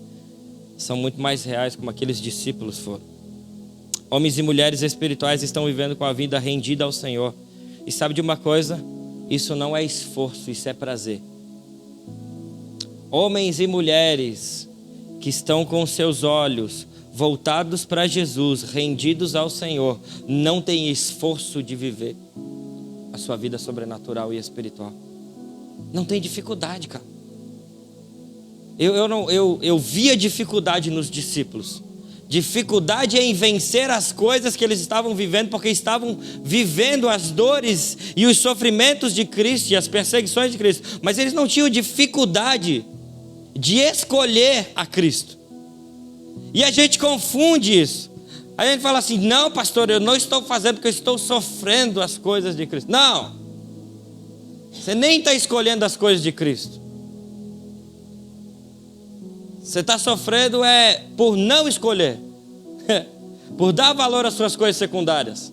são muito mais reais, como aqueles discípulos foram. Homens e mulheres espirituais estão vivendo com a vida rendida ao Senhor. E sabe de uma coisa? Isso não é esforço, isso é prazer. Homens e mulheres que estão com seus olhos voltados para Jesus, rendidos ao Senhor, não têm esforço de viver a sua vida sobrenatural e espiritual. Não tem dificuldade, cara. Eu via dificuldade nos discípulos. Dificuldade em vencer as coisas que eles estavam vivendo, porque estavam vivendo as dores e os sofrimentos de Cristo e as perseguições de Cristo. Mas eles não tinham dificuldade de escolher a Cristo. E a gente confunde isso. A gente fala assim, não, pastor, eu não estou fazendo porque eu estou sofrendo as coisas de Cristo. Não. Você nem está escolhendo as coisas de Cristo. Você está sofrendo por não escolher. Por dar valor às suas coisas secundárias.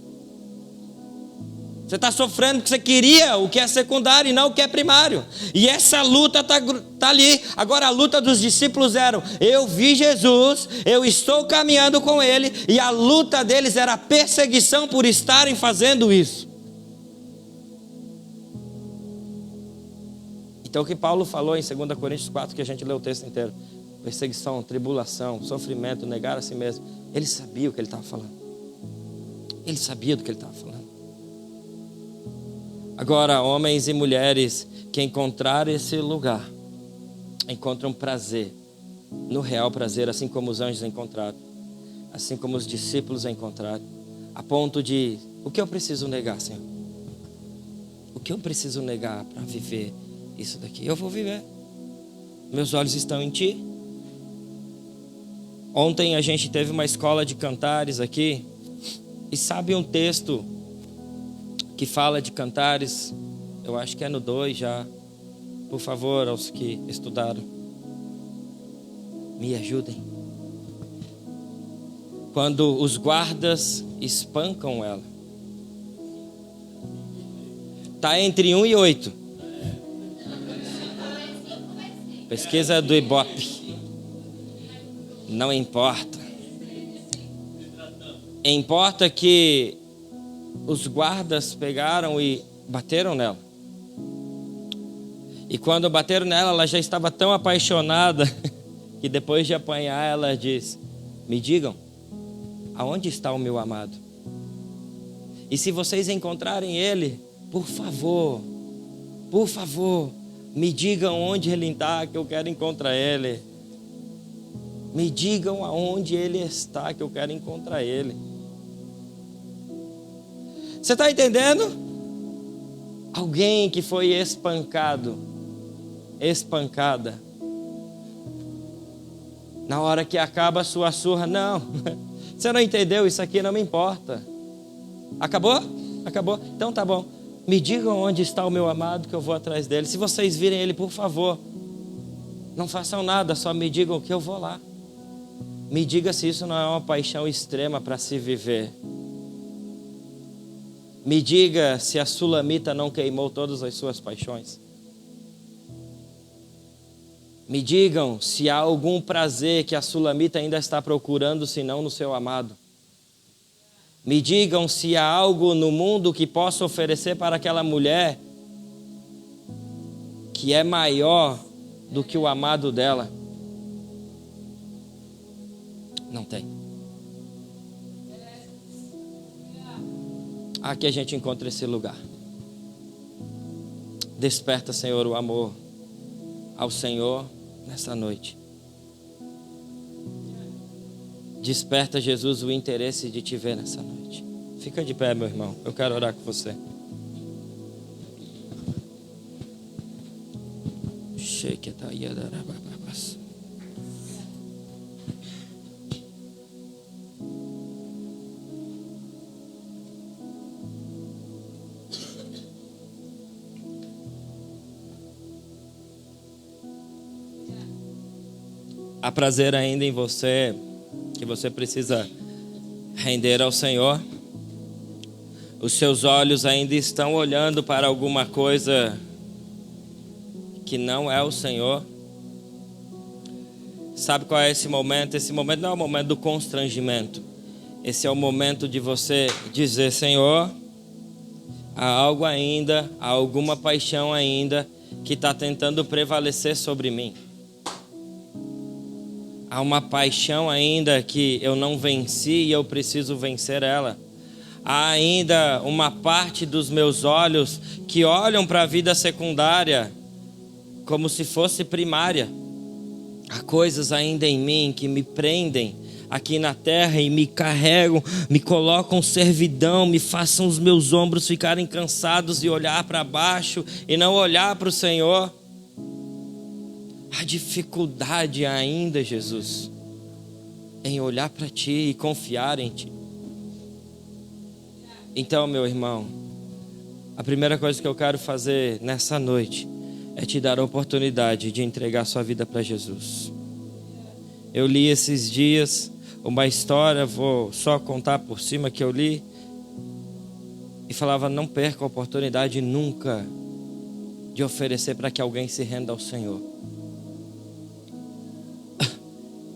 Você está sofrendo porque você queria o que é secundário e não o que é primário. E essa luta está ali. Agora a luta dos discípulos era: eu vi Jesus, eu estou caminhando com Ele. E a luta deles era a perseguição por estarem fazendo isso. Então o que Paulo falou em 2 Coríntios 4, que a gente leu o texto inteiro: perseguição, tribulação, sofrimento, negar a si mesmo. Ele sabia o que ele estava falando. Ele sabia do que ele estava falando. Agora, homens e mulheres que encontraram esse lugar, encontram prazer, no real prazer, assim como os anjos encontraram, assim como os discípulos encontraram, a ponto de: o que eu preciso negar, Senhor? O que eu preciso negar para viver isso daqui? Eu vou viver. Meus olhos estão em Ti. Ontem a gente teve uma escola de cantares aqui. E sabe um texto que fala de cantares? Eu acho que é no 2 já. Por favor, aos que estudaram, me ajudem. Quando os guardas espancam ela. Está entre 1 e 8. Pesquisa do Ibope. Não importa. Importa que os guardas pegaram e bateram nela. E quando bateram nela, ela já estava tão apaixonada que depois de apanhar, ela diz: me digam, aonde está o meu amado? E se vocês encontrarem ele, por favor, me digam onde ele está, que eu quero encontrar ele. Me digam aonde ele está, que eu quero encontrar ele. Você está entendendo? Alguém que foi espancada. Na hora que acaba a sua surra: não, você não entendeu, isso aqui não me importa. Acabou? Acabou? Então tá bom. Me digam onde está o meu amado, que eu vou atrás dele. Se vocês virem ele, por favor, não façam nada, só me digam que eu vou lá. Me diga se isso não é uma paixão extrema para se viver. Me diga se a sulamita não queimou todas as suas paixões. Me digam se há algum prazer que a sulamita ainda está procurando, senão no seu amado. Me digam se há algo no mundo que possa oferecer para aquela mulher que é maior do que o amado dela. Não tem. Aqui a gente encontra esse lugar. Desperta, Senhor, o amor ao Senhor nessa noite. Desperta, Jesus, o interesse de te ver nessa noite. Fica de pé, meu irmão. Eu quero orar com você. Há prazer ainda em você, que você precisa render ao Senhor. Os seus olhos ainda estão olhando para alguma coisa que não é o Senhor. Sabe qual é esse momento? Esse momento não é o momento do constrangimento. Esse é o momento de você dizer: Senhor, há algo ainda, há alguma paixão ainda que está tentando prevalecer sobre mim. Há uma paixão ainda que eu não venci e eu preciso vencer ela. Há ainda uma parte dos meus olhos que olham para a vida secundária como se fosse primária. Há coisas ainda em mim que me prendem aqui na terra e me carregam, me colocam servidão, me façam os meus ombros ficarem cansados e olhar para baixo e não olhar para o Senhor. Há dificuldade ainda, Jesus, em olhar para Ti e confiar em Ti. Então, meu irmão, a primeira coisa que eu quero fazer nessa noite é te dar a oportunidade de entregar sua vida para Jesus. Eu li esses dias uma história, vou só contar por cima que eu li, e falava: não perca a oportunidade nunca de oferecer para que alguém se renda ao Senhor.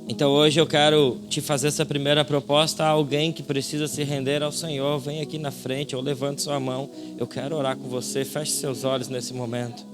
Então hoje eu quero te fazer essa primeira proposta. A alguém que precisa se render ao Senhor, vem aqui na frente ou levante sua mão. Eu quero orar com você. Feche seus olhos nesse momento.